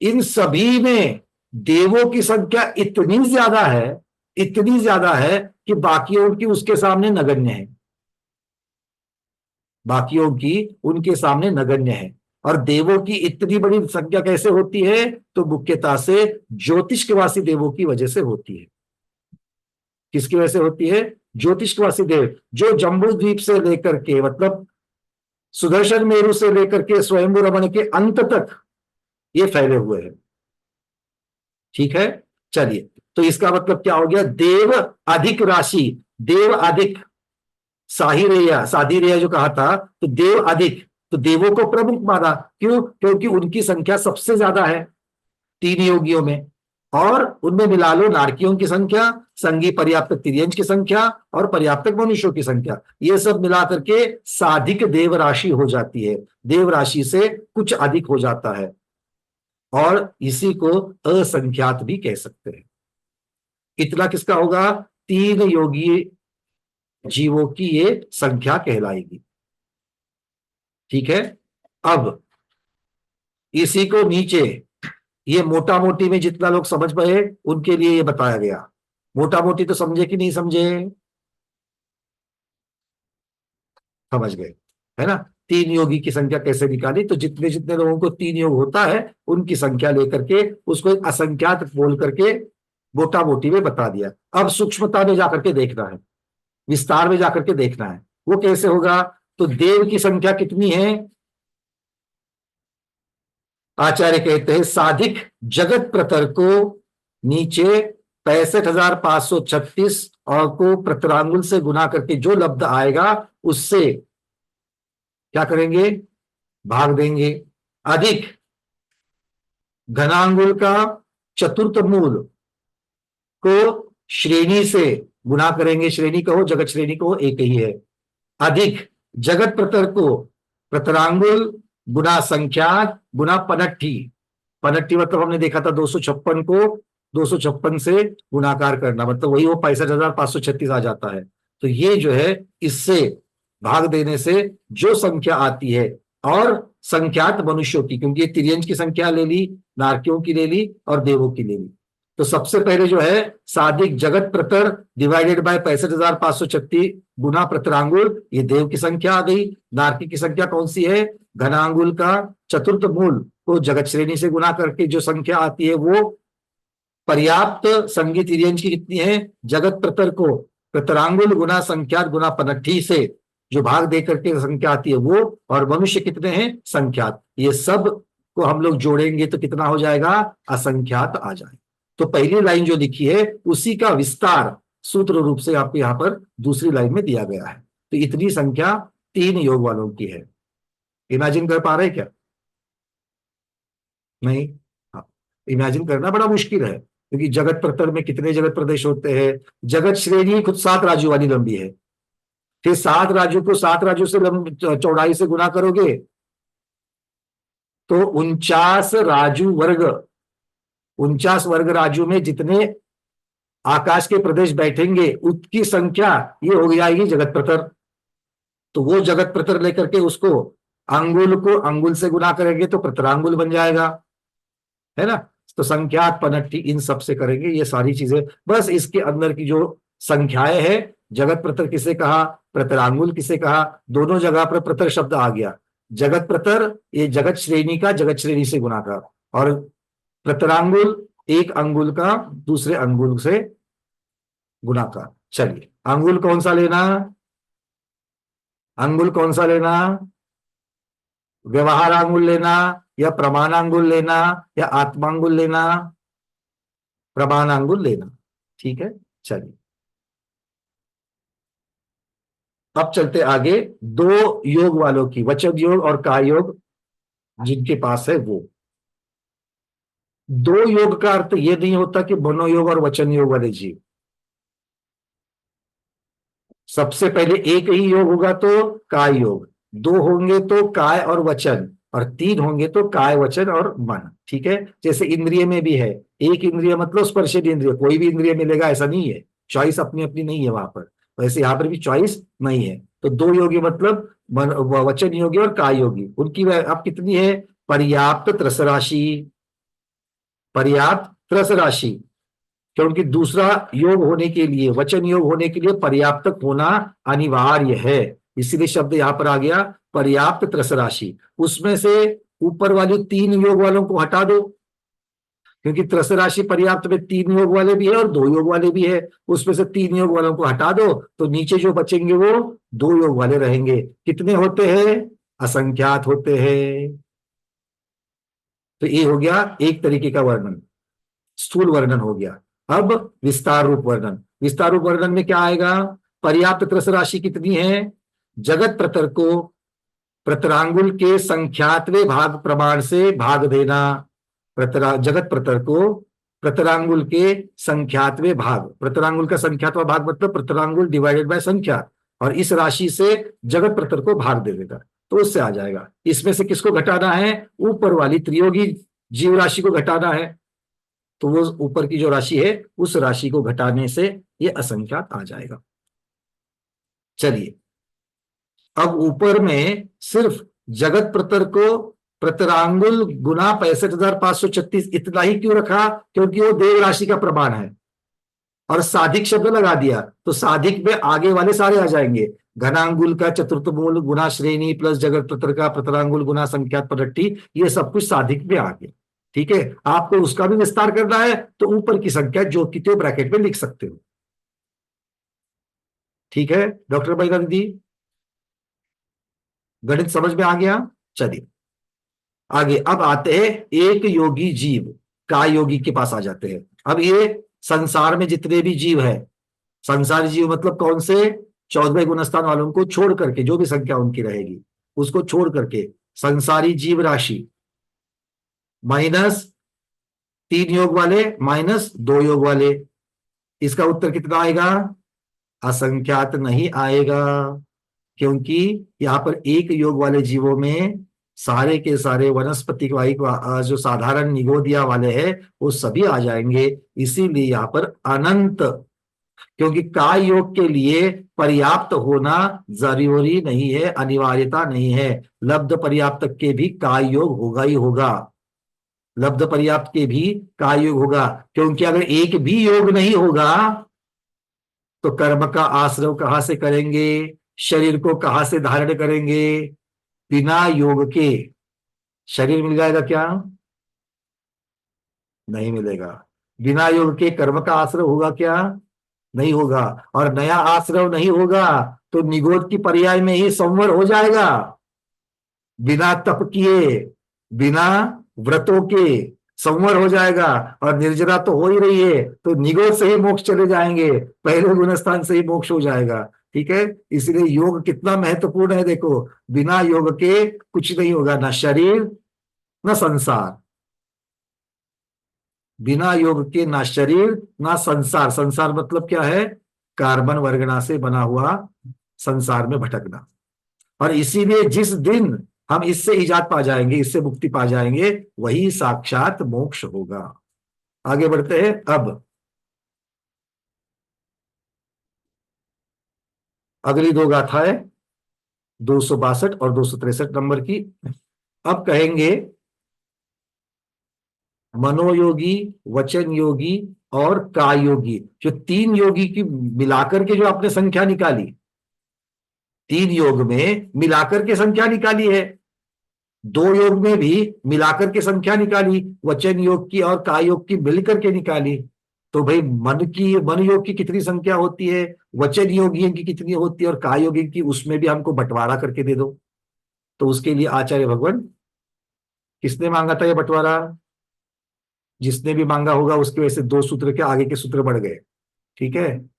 इन सभी में देवों की संख्या इतनी ज्यादा है, इतनी ज्यादा है कि बाकियों की उसके सामने नगण्य है, बाकियों की उनके सामने नगण्य है। और देवों की इतनी बड़ी संख्या कैसे होती है, तो मुख्यतः से ज्योतिषवासी देवों की वजह से होती है। किसकी वजह से होती है, ज्योतिषवासी देव, जो जम्बू द्वीप से लेकर के, मतलब सुदर्शन मेरु से लेकर के स्वयंभू रमण के अंत तक ये फैले हुए हैं। ठीक है, चलिए। तो इसका मतलब क्या हो गया, देव अधिक राशि, देव अधिक साधी रेया जो कहा था, तो देव अधिक, तो देवों को प्रमुख माना, क्यों, क्योंकि उनकी संख्या सबसे ज्यादा है 3 योगियों में, और उनमें मिला लो नारकियों की संख्या, संगी पर्याप्त तिर्यंज की संख्या और पर्याप्त मनुष्यों की संख्या, ये सब मिला करके साधिक देव राशि हो जाती है, देव राशि से कुछ अधिक हो जाता है, और इसी को असंख्यात भी कह सकते हैं। इतना किसका होगा, 3 योगी जीवों की ये संख्या कहलाएगी। ठीक है, अब इसी को नीचे ये मोटा मोटी में जितना लोग समझ पाए उनके लिए ये बताया गया। मोटा मोटी तो समझे कि नहीं समझे, समझ गए है ना। 3 योगी की संख्या कैसे निकाली, तो जितने जितने लोगों को 3 योग होता है उनकी संख्या लेकर के उसको एक असंख्यात बोल करके मोटा मोटी में बता दिया। अब सूक्ष्मता में जाकर के देखना है, विस्तार में जाकर के देखना है वो कैसे होगा। तो देव की संख्या कितनी है, आचार्य कहते हैं साधिक जगत प्रतर को नीचे 65,536 और को प्रतरांगुल से गुना करके जो लब्ध आएगा उससे क्या करेंगे, भाग देंगे, अधिक घनांगुल का चतुर्थ मूल को श्रेणी से गुना करेंगे, श्रेणी कहो जगत श्रेणी कहो एक ही है, अधिक जगत प्रतर को प्रतरांगुल गुना संख्यात गुना पनट्ठी, पनट्ठी मतलब हमने देखा था 256 को 256 से गुणाकार करना, मतलब वही वो 65,536 आ जाता है। तो ये जो है इससे भाग देने से जो संख्या आती है, और संख्यात मनुष्यों की, क्योंकि ये तिर्यंज की संख्या ले ली, नारकियों की ले ली और देवों की ले ली। तो सबसे पहले जो है साधिक जगत प्रतर डिवाइडेड बाय 65,536 गुना प्रतरांगुल, ये देव की संख्या आ गई। नारकी की संख्या कौन सी है, घनांगुल का चतुर्थ मूल को जगत श्रेणी से गुना करके जो संख्या आती है वो पर्याप्त संगी तिर्यंज की कितनी है, जगत प्रतर को प्रतरांगुल गुना संख्यात गुना पनट्ठी से जो भाग दे करके संख्या आती है वो, और मनुष्य कितने हैं संख्यात, ये सब को हम लोग जोड़ेंगे तो कितना हो जाएगा, असंख्यात आ जाएगा। तो पहली लाइन जो लिखी है उसी का विस्तार सूत्र रूप से आपको यहां पर दूसरी लाइन में दिया गया है। तो इतनी संख्या 3 योग वालों की है। इमेजिन कर पा रहे क्या, नहीं, हाँ, इमेजिन करना बड़ा मुश्किल है, क्योंकि जगत प्रतर में कितने जगत प्रदेश होते हैं, जगत श्रेणी खुद 7 राज्यों वाली लंबी है, फिर 7 राज्यों को 7 राज्यों से चौड़ाई से गुना करोगे तो 49 राजू वर्ग, 49 वर्ग राज्यों में जितने आकाश के प्रदेश बैठेंगे उसकी संख्या ये हो जाएगी जगत प्रतर। तो वो जगत प्रतर लेकर के उसको अंगुल को अंगुल से गुना करेंगे तो प्रतरांगुल बन जाएगा, है ना। तो संख्यात पनट्ठी इन सब से करेंगे ये सारी चीजें, बस इसके अंदर की जो संख्याएं हैं, जगत प्रतर किसे कहा, प्रतरांगुल किसे कहा, दोनों जगह पर प्रतर शब्द आ गया। जगत प्रतर ये जगत श्रेणी का जगत श्रेणी से गुना कर, और प्रतरांगुल एक अंगुल का दूसरे अंगुल से गुना कर। चलिए अंगुल कौन सा लेना, अंगुल कौन सा लेना, व्यवहार अंगुल लेना या प्रमाणांगुल लेना या आत्मांगुल लेना, प्रमाणांगुल लेना, ठीक है। चलिए अब चलते आगे 2 योग वालों की, वचन योग और काय योग जिनके पास है वो। 2 योग का अर्थ ये नहीं होता कि मनोयोग और वचन योग वाले जीव, सबसे पहले एक ही योग होगा तो काय योग, 2 होंगे तो काय और वचन, और 3 होंगे तो काय वचन और मन, ठीक है। जैसे इंद्रिय में भी है, एक इंद्रिय मतलब स्पर्शेंद्रिय इंद्रिय, कोई भी इंद्रिय मिलेगा ऐसा नहीं है, चॉइस अपनी अपनी नहीं है वहां पर, वैसे यहां पर भी चॉइस नहीं है। तो 2 योगी मतलब वचन योगी और काय योगी, उनकी अब कितनी है, पर्याप्त त्रस राशि, पर्याप्त त्रस राशि, क्योंकि दूसरा योग होने के लिए, वचन योग होने के लिए पर्याप्त होना अनिवार्य है, इसीलिए शब्द यहां पर आ गया पर्याप्त त्रस राशि। उसमें से ऊपर वाली 3 योग वालों को हटा दो, क्योंकि त्रस राशि पर्याप्त में 3 योग वाले भी है और 2 योग वाले भी है, उसमें से 3 योग वालों को हटा दो तो नीचे जो बचेंगे वो 2 योग वाले रहेंगे। कितने होते हैं, असंख्यात होते हैं। तो ये हो गया एक तरीके का वर्णन। स्थूल वर्णन हो गया। अब विस्तार रूप वर्णन। विस्तार रूप वर्णन में क्या आएगा? पर्याप्त त्रस राशि कितनी है? जगत प्रतर को प्रतरांगुल के संख्यातवे भाग प्रमाण से भाग देना। जगत प्रतर को प्रतरांगुल के संख्यातवे भाग, प्रतरांगुल का संख्यातवा भाग मतलब प्रतरांगुल डिवाइडेड बाय संख्या, और इस राशि से जगत प्रतर को भाग दे देगा तो उससे आ जाएगा। इसमें से किसको घटाना है? ऊपर वाली त्रियोगी जीव राशि को घटाना है, तो वो ऊपर की जो राशि है उस राशि को घटाने से ये असंख्यात आ जाएगा। चलिए, अब ऊपर में सिर्फ जगत प्रतर को प्रतरांगुल गुना 65,536 इतना ही क्यों रखा? क्योंकि वो देव राशि का प्रमाण है, और साधिक शब्द लगा दिया तो साधिक में आगे वाले सारे आ जाएंगे। घनांगुल का चतुर्थ मूल गुना श्रेणी प्लस जगत प्रतर का प्रतरांगुल गुना संख्यात पलट्टी, ये सब कुछ साधिक में आ गया। ठीक है, आपको उसका भी विस्तार करना है तो ऊपर की संख्या जो कि तो ब्रैकेट में लिख सकते हो। ठीक है डॉक्टर बैदा दीदी, गणित समझ में आ गया? चलिए आगे, अब आते हैं एक योगी जीव का योगी के पास आ जाते हैं। अब ये संसार में जितने भी जीव है, संसारी जीव मतलब कौन से? 14वें गुणस्थान वालों को छोड़ करके जो भी संख्या उनकी रहेगी उसको छोड़ करके संसारी जीव राशि माइनस 3 योग वाले माइनस 2 योग वाले, इसका उत्तर कितना आएगा? असंख्यात नहीं आएगा, क्योंकि यहां पर एक योग वाले जीवों में सारे के सारे वनस्पति जो साधारण निगोदिया वाले हैं वो सभी आ जाएंगे। इसीलिए यहां पर अनंत, क्योंकि काय योग के लिए पर्याप्त होना जरूरी नहीं है, अनिवार्यता नहीं है। लब्ध पर्याप्त के भी काय योग होगा ही होगा, लब्ध पर्याप्त के भी काय योग होगा, क्योंकि अगर एक भी योग नहीं होगा तो कर्म का आश्रय कहां से करेंगे? शरीर को कहां से धारण करेंगे? बिना योग के शरीर मिल जाएगा क्या? नहीं मिलेगा। बिना योग के कर्म का आश्रय होगा क्या? नहीं होगा। और नया आश्रय नहीं होगा तो निगोद की पर्याय में ही संवर हो जाएगा। बिना तप किए, बिना व्रतों के संवर हो जाएगा, और निर्जरा तो हो ही रही है तो निगोद से ही मोक्ष चले जाएंगे, पहले गुणस्थान से ही मोक्ष हो जाएगा। ठीक है, इसलिए योग कितना महत्वपूर्ण है। देखो, बिना योग के कुछ नहीं होगा, ना शरीर ना संसार। बिना योग के ना शरीर ना संसार। संसार मतलब क्या है? कार्बन वर्गना से बना हुआ संसार में भटकना। और इसीलिए जिस दिन हम इससे इजात पा जाएंगे, इससे मुक्ति पा जाएंगे, वही साक्षात मोक्ष होगा। आगे बढ़ते हैं। अब अगली 2 गाथाएं 262 और 263 नंबर की। अब कहेंगे मनोयोगी, वचन योगी और काय योगी, जो 3 योगी की मिलाकर के जो आपने संख्या निकाली, 3 योग में मिलाकर के संख्या निकाली है, 2 योग में भी मिलाकर के संख्या निकाली, वचन योग की और काय योग की मिलकर के निकाली। तो भाई मन योग की कितनी संख्या होती है, वचन योगियों की कितनी होती है और काय योगी की, उसमें भी हमको बंटवारा करके दे दो। तो उसके लिए आचार्य भगवान, किसने मांगा था ये बंटवारा? जिसने भी मांगा होगा उसके वजह से 2 सूत्र के आगे के सूत्र बढ़ गए। ठीक है,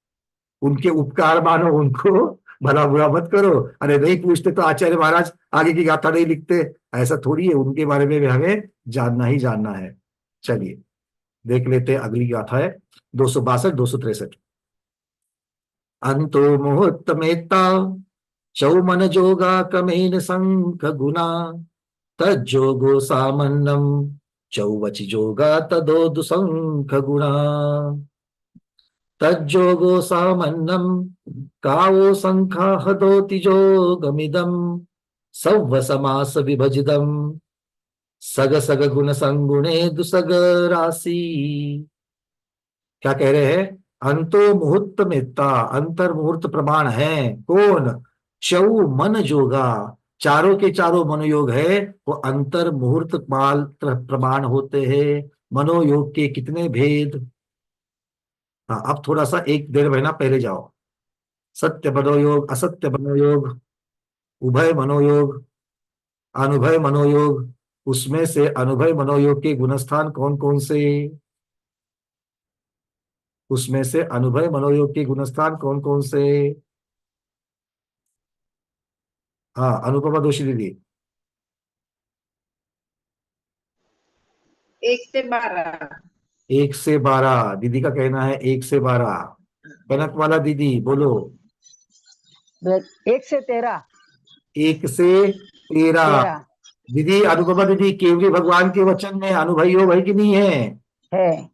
उनके उपकार मानो, उनको भला बुरा मत करो। अरे नहीं पूछते तो आचार्य महाराज आगे की गाथा नहीं लिखते, ऐसा थोड़ी है। उनके बारे में भी हमें जानना ही जानना है। चलिए देख लेते हैं अगली गाथा है 262 263। अंतो मुहूर्त मेता चौमन जोगा कमेन संख गुना तज्जोगो सामन्नम चौवच जोगा तदो दुसंख गुणा तज्जोगो सामन्नम कावो संखा हदोति जोगमिदम सव्व समास विभजिदम सग सग गुण संगुणे दुसग राशि। क्या कह रहे हैं? अंतो मुहूर्त मेत्ता, अंतर मुहूर्त प्रमाण है। कौन? चौ मन जोगा, चारों के चारों मनोयोग है वो अंतर मुहूर्त मात्र प्रमाण होते हैं। मनोयोग के कितने भेद? हाँ, अब थोड़ा सा 1-1.5 महीना पहले जाओ। सत्य मनोयोग, असत्य मनोयोग, उभय मनोयोग, अनुभय मनोयोग। उसमें से अनुभय मनोयोग के गुणस्थान कौन कौन से? उसमें से अनुभव मनोयोग के गुणस्थान कौन कौन से? हाँ, अनुपमा दोषी दीदी। 1 से 12। 1 से 12 दीदी का कहना है, 1 से 12। कनक वाला दीदी बोलो। 1 से 13। 1 से 13। 13 दीदी अनुपमा दीदी, केवली भगवान के वचन में अनुभव योग है कि नहीं है? है।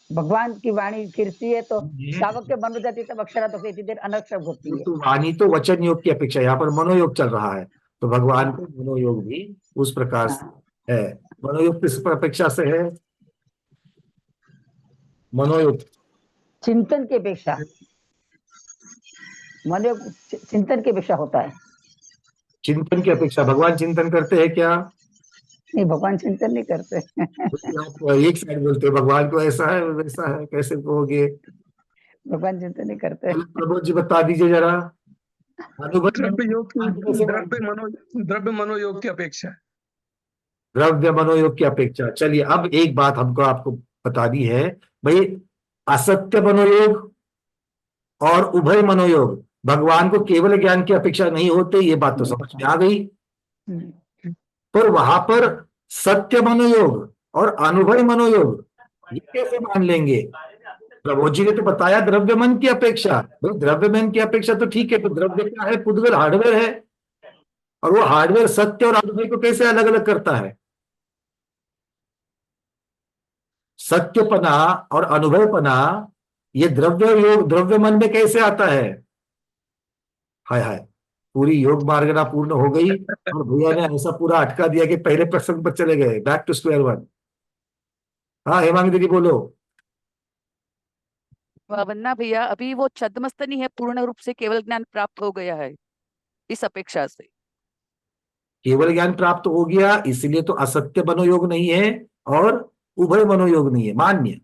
भगवान की वाणी फिरती है तो शावक के मन हो जाती है, तब अक्षरा तो इतनी देर अनक्षर होती है। तो वाणी तो वचन योग की अपेक्षा, यहाँ पर मनोयोग चल रहा है, तो भगवान को मनोयोग भी उस प्रकार से है। मनोयोग किस पर अपेक्षा से है? मनोयोग चिंतन की अपेक्षा, मनोयोग चिंतन की अपेक्षा होता है। चिंतन की अपेक्षा। भगवान चिंतन करते हैं क्या? नहीं, भगवान चिंतन नहीं करते। आप एक साइड बोलते हैं भगवान को ऐसा है वैसा है, कैसे कहोगे? भगवान चिंतन नहीं करते। प्रबोध जी बता दीजिए जरा। अनुभव द्रव्य योग कैसे द्रव्य मनोयोग की अपेक्षा। द्रव्य मनोयोग की अपेक्षा। चलिए, अब एक बात हमको आपको बता दी है भाई, असत्य मनोयोग और उभय मनोयोग भगवान को केवल ज्ञान की अपेक्षा नहीं होते, ये बात तो समझ में आ गई। पर वहां पर सत्य मनोयोग और अनुभव मनोयोग ये कैसे मान लेंगे? प्रबोध जी ने तो बताया द्रव्य मन की अपेक्षा। भाई द्रव्य मन की अपेक्षा तो ठीक है, तो द्रव्य क्या है? पुद्गल हार्डवेयर है, और वो हार्डवेयर सत्य और अनुभव को कैसे अलग अलग करता है? सत्यपना और अनुभवपना ये द्रव्य योग द्रव्य मन में कैसे आता है? हाय हाय, पूरी योग मार्गना पूर्ण हो गई और भैया ने ऐसा पूरा अटका दिया कि पहले प्रसंग पर चले गए, बैक टू स्क्वायर वन। हाँ हेमांगी दीदी बोलो। वन्ना भैया, अभी वो छद्मस्त नहीं है, पूर्ण रूप से केवल ज्ञान प्राप्त हो गया है इस अपेक्षा से। केवल ज्ञान प्राप्त हो गया, इसलिए तो असत्य मनोयोग नहीं है और उभय मनोयोग नहीं है, मान्य।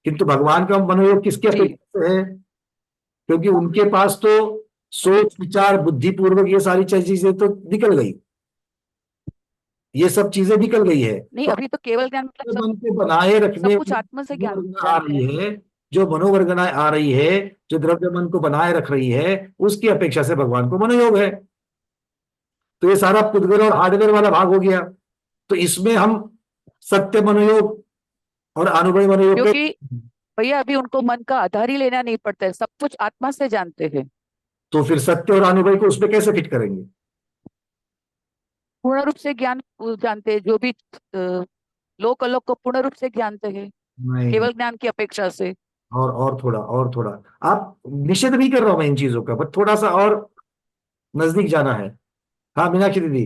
किंतु भगवान का मनोयोग किसके अपेक्षा से है? क्योंकि उनके पास तो सोच विचार बुद्धिपूर्वक ये सारी चीजें तो निकल गई, ये सब चीजें निकल गई है। नहीं, अभी तो केवल ज्ञान मतलब मन को बनाए रखने सब कुछ आत्मा से ज्ञान आ रही है, जो मनोवर्गनाएं आ रही है, जो द्रव्य मन को बनाए रख रही है, उसकी अपेक्षा से भगवान को मनोयोग है। तो ये सारा पुद्गल और हार्डवेयर वाला भाग हो गया। तो इसमें हम सत्य मनोयोग और अनुभव मनोयोग क्योंकि भैया अभी उनको मन का आधार ही लेना नहीं पड़ता है, सब कुछ आत्मा से जानते हैं। तो फिर सत्य और अनुभव को उसमें कैसे फिट करेंगे? पूर्ण रूप से ज्ञान जानते हैं, जो भी लोक अलोक को पूर्ण रूप से जानते हैं नहीं, केवल ज्ञान की अपेक्षा से। और थोड़ा आप निषेध नहीं कर रहा हूं मैं इन चीजों का, बट थोड़ा सा और नजदीक जाना है। हाँ मीनाक्षी दीदी।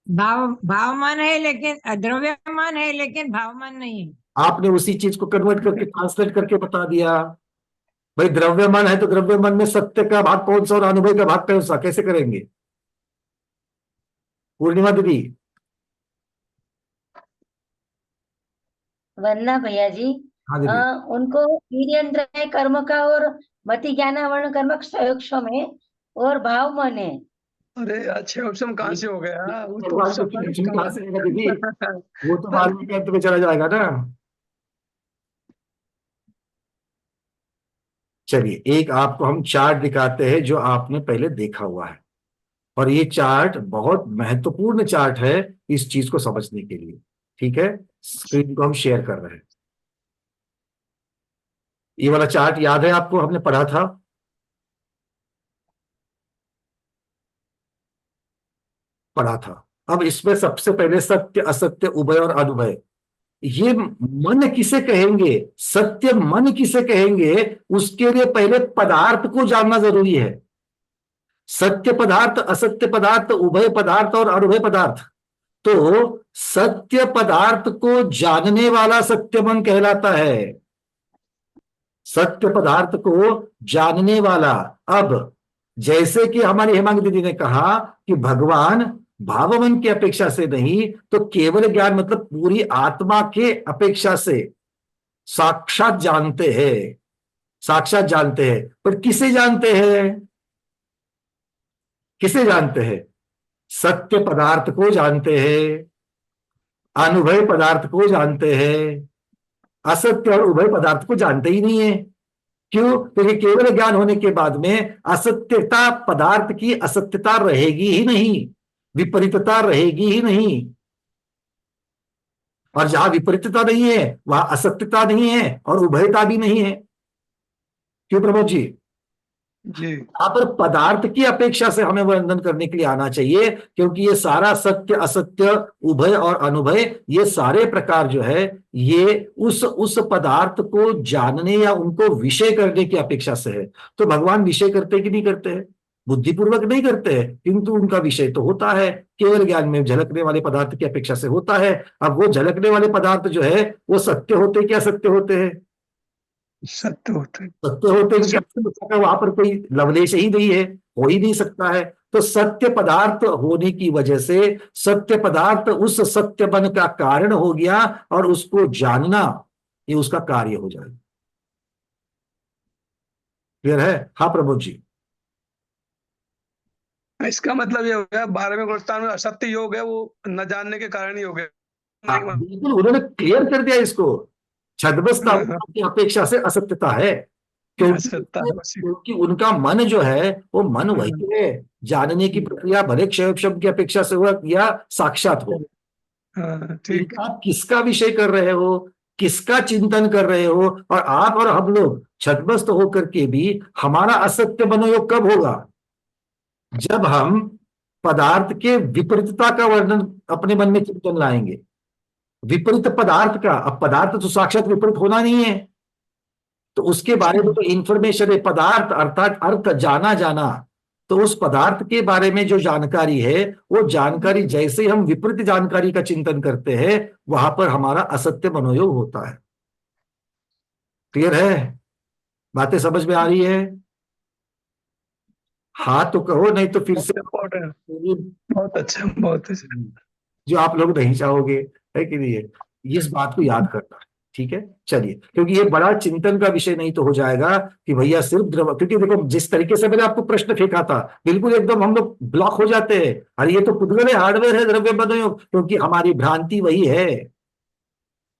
भावमान है लेकिन द्रव्यमान है, लेकिन भावमान नहीं है। आपने उसी चीज को कन्वर्ट करके ट्रांसलेट करके बता दिया। भाई द्रव्यमान है तो द्रव्यमान में सत्य का भाग कौन सा और अनुभव का भाग कौन सा, कैसे करेंगे? पूर्णिमा दीदी। वरना भैया जी, हाँ दीदी। उनको वीर्येंद्र कर्म का और मति ज्ञान वर्ण कर्म क्षम है और भाव मन है। अरे अच्छे ऑप्शन कहाँ से हो गया? वो तो भगवान को टेंशन कहाँ से आएगा दीदी? वो तो बाद में अंत में चला जाएगा ना। चलिए, एक आपको हम चार्ट दिखाते हैं जो आपने पहले देखा हुआ है, और ये चार्ट बहुत महत्वपूर्ण चार्ट है इस चीज को समझने के लिए। ठीक है, स्क्रीन को हम शेयर कर रहे हैं। ये वाला चार्ट याद है आपको, हमने पढ़ा था। अब इसमें सबसे पहले सत्य असत्य उभय और अनुभय, ये मन किसे कहेंगे, सत्य मन किसे कहेंगे, उसके लिए पहले पदार्थ को जानना जरूरी है। सत्य पदार्थ, असत्य पदार्थ, उभय पदार्थ और अनुभय पदार्थ। तो सत्य पदार्थ को जानने वाला सत्य मन कहलाता है, सत्य पदार्थ को जानने वाला। अब जैसे कि हमारी हेमांग दीदी ने कहा कि भगवान भावमन की अपेक्षा से नहीं, तो केवल ज्ञान मतलब पूरी आत्मा के अपेक्षा से साक्षात जानते हैं, साक्षात जानते हैं। पर किसे जानते हैं? किसे जानते हैं? सत्य पदार्थ को जानते हैं। अनुभव पदार्थ को जानते हैं, असत्य और उभय पदार्थ को जानते ही नहीं है। क्यों? क्योंकि केवल ज्ञान होने के बाद में असत्यता पदार्थ की असत्यता रहेगी ही नहीं, विपरीतता रहेगी ही नहीं, और जहां विपरीतता नहीं है वहां असत्यता नहीं है और उभयता भी नहीं है। क्यों प्रमोद जी? जी यहां पर पदार्थ की अपेक्षा से हमें वर्णन करने के लिए आना चाहिए, क्योंकि ये सारा सत्य असत्य उभय और अनुभय, ये सारे प्रकार जो है ये उस पदार्थ को जानने या उनको विषय करने की अपेक्षा से है। तो भगवान विषय करते कि नहीं करते हैं? बुद्धिपूर्वक नहीं करते हैं, किंतु उनका विषय तो होता है, केवल ज्ञान में झलकने वाले पदार्थ की अपेक्षा से होता है। अब वो झलकने वाले पदार्थ जो है वो सत्य होते क्या सत्य होते हैं? सत्य होते हैं। सत्य होते हैं, क्योंकि वहां पर कोई लवलेश ही नहीं है, हो ही नहीं सकता है। तो सत्य पदार्थ होने की वजह से सत्य पदार्थ उस सत्य बन का कारण हो गया, और उसको जानना ये उसका कार्य हो जाएगा। क्लियर है? हाँ प्रमोद जी। इसका मतलब ये हो गया 12वें गुणस्थान में असत्य योग है, वो न जानने के कारण ही हो गया। हाँ, बिल्कुल उन्होंने क्लियर कर दिया इसको। छद्मस्ता की अपेक्षा से असत्यता है, क्योंकि उनका मन जो है वो मन वही है, जानने की प्रक्रिया भले क्षय शब्द की अपेक्षा से हुआ या साक्षात हो। ठीक। आप किसका विषय कर रहे हो, किसका चिंतन कर रहे हो? और आप और हम लोग छद्मस्त होकर के भी हमारा असत्य मनोयोग कब होगा? जब हम पदार्थ के विपरीतता का वर्णन अपने मन में चिंतन लाएंगे, विपरीत पदार्थ का। अब पदार्थ तो साक्षात विपरीत होना नहीं है, तो उसके बारे में तो इंफॉर्मेशन है, पदार्थ अर्थात अर्थ जाना जाना। तो उस पदार्थ के बारे में जो जानकारी है वो जानकारी जैसे हम विपरीत जानकारी का चिंतन करते हैं वहां पर हमारा असत्य मनोयोग होता है। क्लियर है? बातें समझ में आ रही है? हाँ तो कहो, नहीं तो फिर से बहुत अच्छा, बहुत अच्छा। जो आप लोग नहीं चाहोगे, है कि नहीं? इस बात को याद करना है। ठीक है, चलिए, क्योंकि ये बड़ा चिंतन का विषय नहीं तो हो जाएगा कि भैया सिर्फ द्रव, क्योंकि देखो जिस तरीके से मैंने आपको प्रश्न फेंका था बिल्कुल एकदम हम लोग ब्लॉक हो जाते हैं। अरे ये तो पुद्गल है, हार्डवेयर है द्रव्य मनोयोग, क्योंकि हमारी भ्रांति वही है,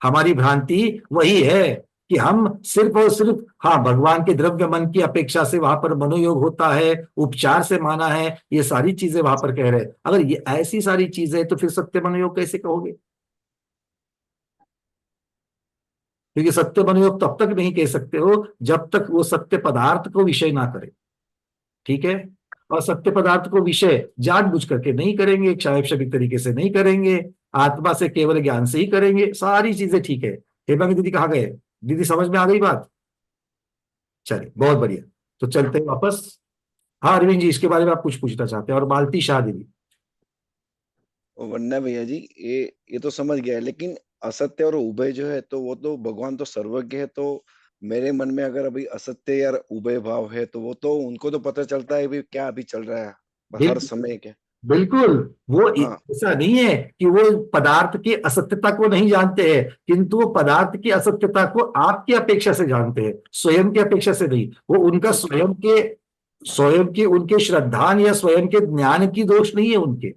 हमारी भ्रांति वही है कि हम सिर्फ और सिर्फ हाँ भगवान के द्रव्य मन की अपेक्षा से वहां पर मनोयोग होता है, उपचार से माना है, ये सारी चीजें वहां पर कह रहे हैं। अगर ये ऐसी सारी चीजें तो फिर सत्य मनोयोग कैसे कहोगे? क्योंकि सत्य मनोयोग तब तक नहीं कह सकते हो जब तक वो सत्य पदार्थ को विषय ना करे। ठीक है? और सत्य पदार्थ को विषय जानबूझ करके नहीं करेंगे, क्षायक्षणिक तरीके से नहीं करेंगे, आत्मा से केवल ज्ञान से ही करेंगे, सारी चीजें ठीक है। हेमांगी दीदी कहाँ गए? दीदी समझ में आ गई बात? चलिए बहुत बढ़िया, तो चलते हैं वापस। हाँ अरविंद जी, इसके बारे में आप कुछ पूछना चाहते हैं? और मालती शाह दीदी। वरना भैया जी ये तो समझ गया है, लेकिन असत्य और उभय जो है तो वो तो भगवान तो सर्वज्ञ है, तो मेरे मन में अगर अभी असत्य या उभय भाव है तो वो तो उनको तो पता चलता है भी क्या अभी चल रहा है हर समय क्या। बिल्कुल, वो हाँ। ऐसा नहीं है कि वो पदार्थ की असत्यता को नहीं जानते हैं, किंतु वो पदार्थ की असत्यता को आपकी अपेक्षा से जानते हैं, स्वयं की अपेक्षा से नहीं। वो उनका स्वयं के उनके श्रद्धान या स्वयं के ज्ञान की दोष नहीं है उनके,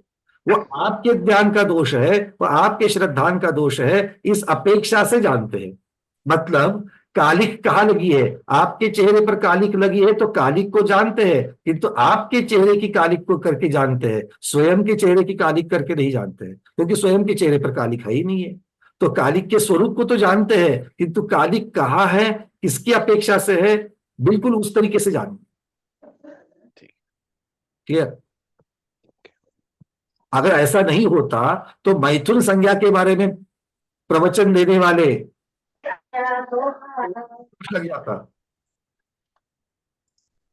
वो आपके ज्ञान का दोष है, वो आपके श्रद्धान का दोष है, इस अपेक्षा से जानते हैं। मतलब कालिक कहाँ लगी है? आपके चेहरे पर कालिक लगी है तो कालिक को जानते हैं, किंतु आपके चेहरे की कालिक को करके जानते हैं, स्वयं के चेहरे की कालिक करके नहीं जानते हैं, क्योंकि स्वयं के चेहरे पर कालिक है ही नहीं है। तो कालिक के स्वरूप को तो जानते हैं, किंतु कालिक कहाँ है, किसकी अपेक्षा से है, बिल्कुल उस तरीके से जानते। क्लियर? अगर ऐसा नहीं होता तो मैथुन संज्ञा के बारे में प्रवचन देने वाले लग जाता।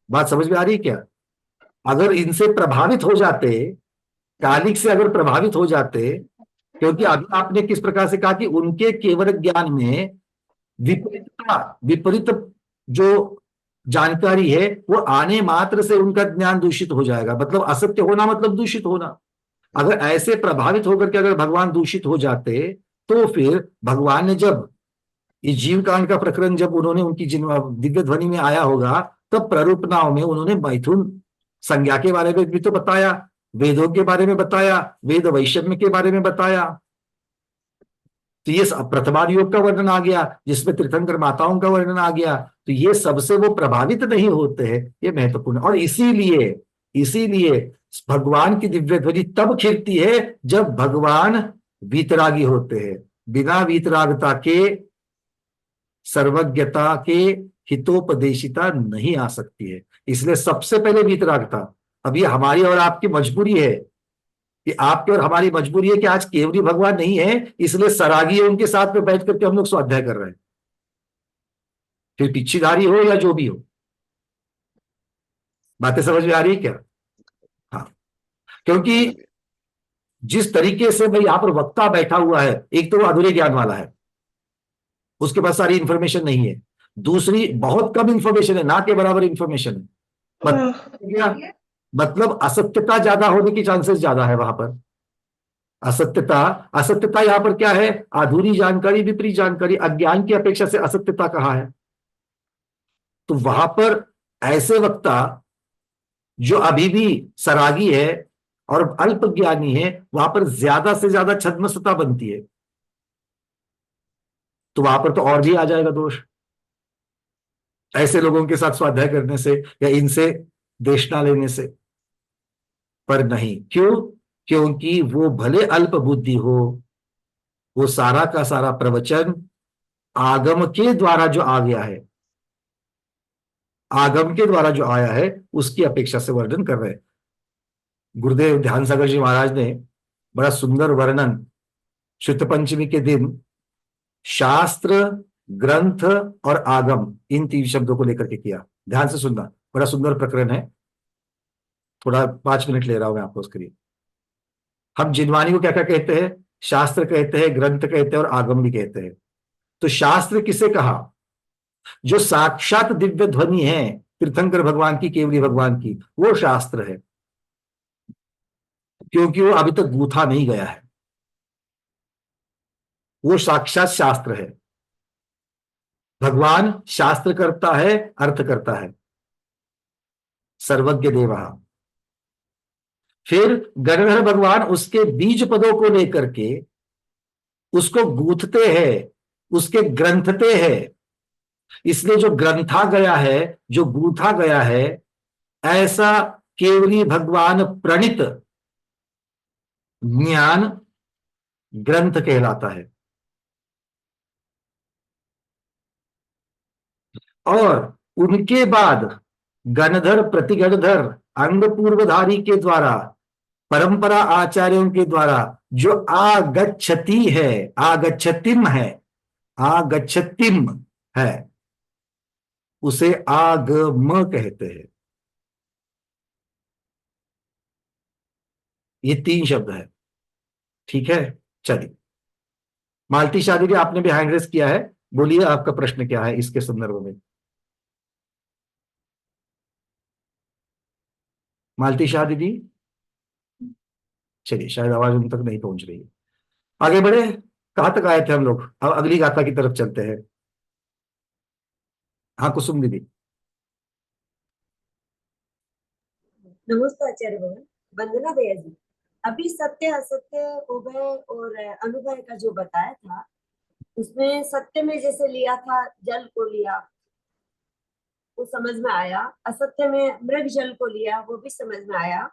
बात समझ में आ रही है क्या? अगर इनसे प्रभावित हो जाते, कालिक से अगर प्रभावित हो जाते, क्योंकि अभी आपने किस प्रकार से कहा कि उनके केवल ज्ञान में विपरीत जो जानकारी है वो आने मात्र से उनका ज्ञान दूषित हो जाएगा। मतलब असत्य होना मतलब दूषित होना। अगर ऐसे प्रभावित होकर के अगर भगवान दूषित हो जाते तो फिर भगवान ने जब ये जीव कांड का प्रकरण जब उन्होंने उनकी दिव्य ध्वनि में आया होगा तब प्ररूपनाओं में उन्होंने मैथुन संज्ञा के बारे में भी तो बताया, वेदों के बारे में बताया, वेद वैषम्य के बारे में बताया। तो ये प्रथमान योग का वर्णन आ गया, जिसमें तीर्थंकर माताओं का वर्णन आ गया। तो ये सबसे वो प्रभावित नहीं होते हैं, ये महत्वपूर्ण। और इसीलिए इसीलिए भगवान की दिव्य ध्वनि तब खिलती है जब भगवान वीतरागी होते हैं। बिना वीतरागता के सर्वज्ञता के हितोपदेशिता नहीं आ सकती है। इसलिए सबसे पहले वीतरागता। अब ये हमारी और आपकी मजबूरी है, कि आपकी और हमारी मजबूरी है कि आज केवली भगवान नहीं है, इसलिए सरागी उनके साथ में बैठ करके हम लोग स्वाध्याय कर रहे हैं, फिर पिछीधारी हो या जो भी हो। बातें समझ में आ रही है क्या? हाँ, क्योंकि जिस तरीके से भाई यहाँ पर वक्ता बैठा हुआ है, एक तो वो अधूरे ज्ञान वाला है, उसके पास सारी इंफॉर्मेशन नहीं है। दूसरी, बहुत कम इंफॉर्मेशन है, ना के बराबर इंफॉर्मेशन है। मतलब असत्यता ज्यादा होने की चांसेस ज्यादा है वहां पर। असत्यता यहां पर क्या है? अधूरी जानकारी, विपरीत जानकारी। अज्ञान की अपेक्षा से असत्यता कहाँ है? तो वहां पर ऐसे वक्ता जो अभी भी सरागी है और अल्प ज्ञानी है, वहां पर ज्यादा से ज्यादा छद्मस्तता बनती है। तो वहां पर तो और भी आ जाएगा दोष, ऐसे लोगों के साथ स्वाध्याय करने से या इनसे देशना लेने से। पर नहीं, क्यों? क्योंकि वो भले अल्प बुद्धि हो, वो सारा का सारा प्रवचन आगम के द्वारा जो आ गया है, आगम के द्वारा जो आया है, उसकी अपेक्षा से वर्णन कर रहे हैं। गुरुदेव ध्यान सागर जी महाराज ने बड़ा सुंदर वर्णन शुद्ध पंचमी के दिन शास्त्र, ग्रंथ और आगम, इन तीन शब्दों को लेकर के किया। ध्यान से सुनना, बड़ा सुंदर प्रकरण है। थोड़ा 5 मिनट ले रहा हूं मैं आपको उसके लिए। हम जिनवानी को क्या क्या कहते हैं? शास्त्र कहते हैं, ग्रंथ कहते हैं और आगम भी कहते हैं। तो शास्त्र किसे कहा? जो साक्षात दिव्य ध्वनि है तीर्थंकर भगवान की, केवली भगवान की, वो शास्त्र है, क्योंकि वो अभी तक गूथा नहीं गया है। वो साक्षात शास्त्र है। भगवान शास्त्र करता है, अर्थ करता है, सर्वज्ञ देवः। फिर गणधर भगवान उसके बीज पदों को लेकर के उसको गूंथते हैं, उसके ग्रंथते हैं। इसलिए जो ग्रंथा गया है, जो गूंथा गया है, ऐसा केवली भगवान प्रणीत ज्ञान ग्रंथ कहलाता है। और उनके बाद गणधर, प्रतिगणधर, अंग पूर्वधारी के द्वारा, परंपरा आचार्यों के द्वारा जो आगच्छति है, आगच्छतिम है, आगच्छतिम है, उसे आगम कहते हैं। ये 3 शब्द है। ठीक है, चलिए। मालती शाह दीदी, आपने भी हैंड रेस किया है, बोलिए आपका प्रश्न क्या है इसके संदर्भ में। मालती शाह दीदी, चलिए, शायद आवाज उन तक नहीं पहुंच रही है। आगे बढ़े, कहां तक आए थे हम लोग? अब अगली गाथा की तरफ चलते हैं। हाँ, कुसुम दीदी। नमस्कार आचार्य भवन, वंदना भैया जी। अभी सत्य असत्य उभय और अनुभव का जो बताया था, उसमें सत्य में जैसे लिया था जल को लिया, वो समझ में आया। असत्य में मृग जल को लिया, वो भी समझ में आया।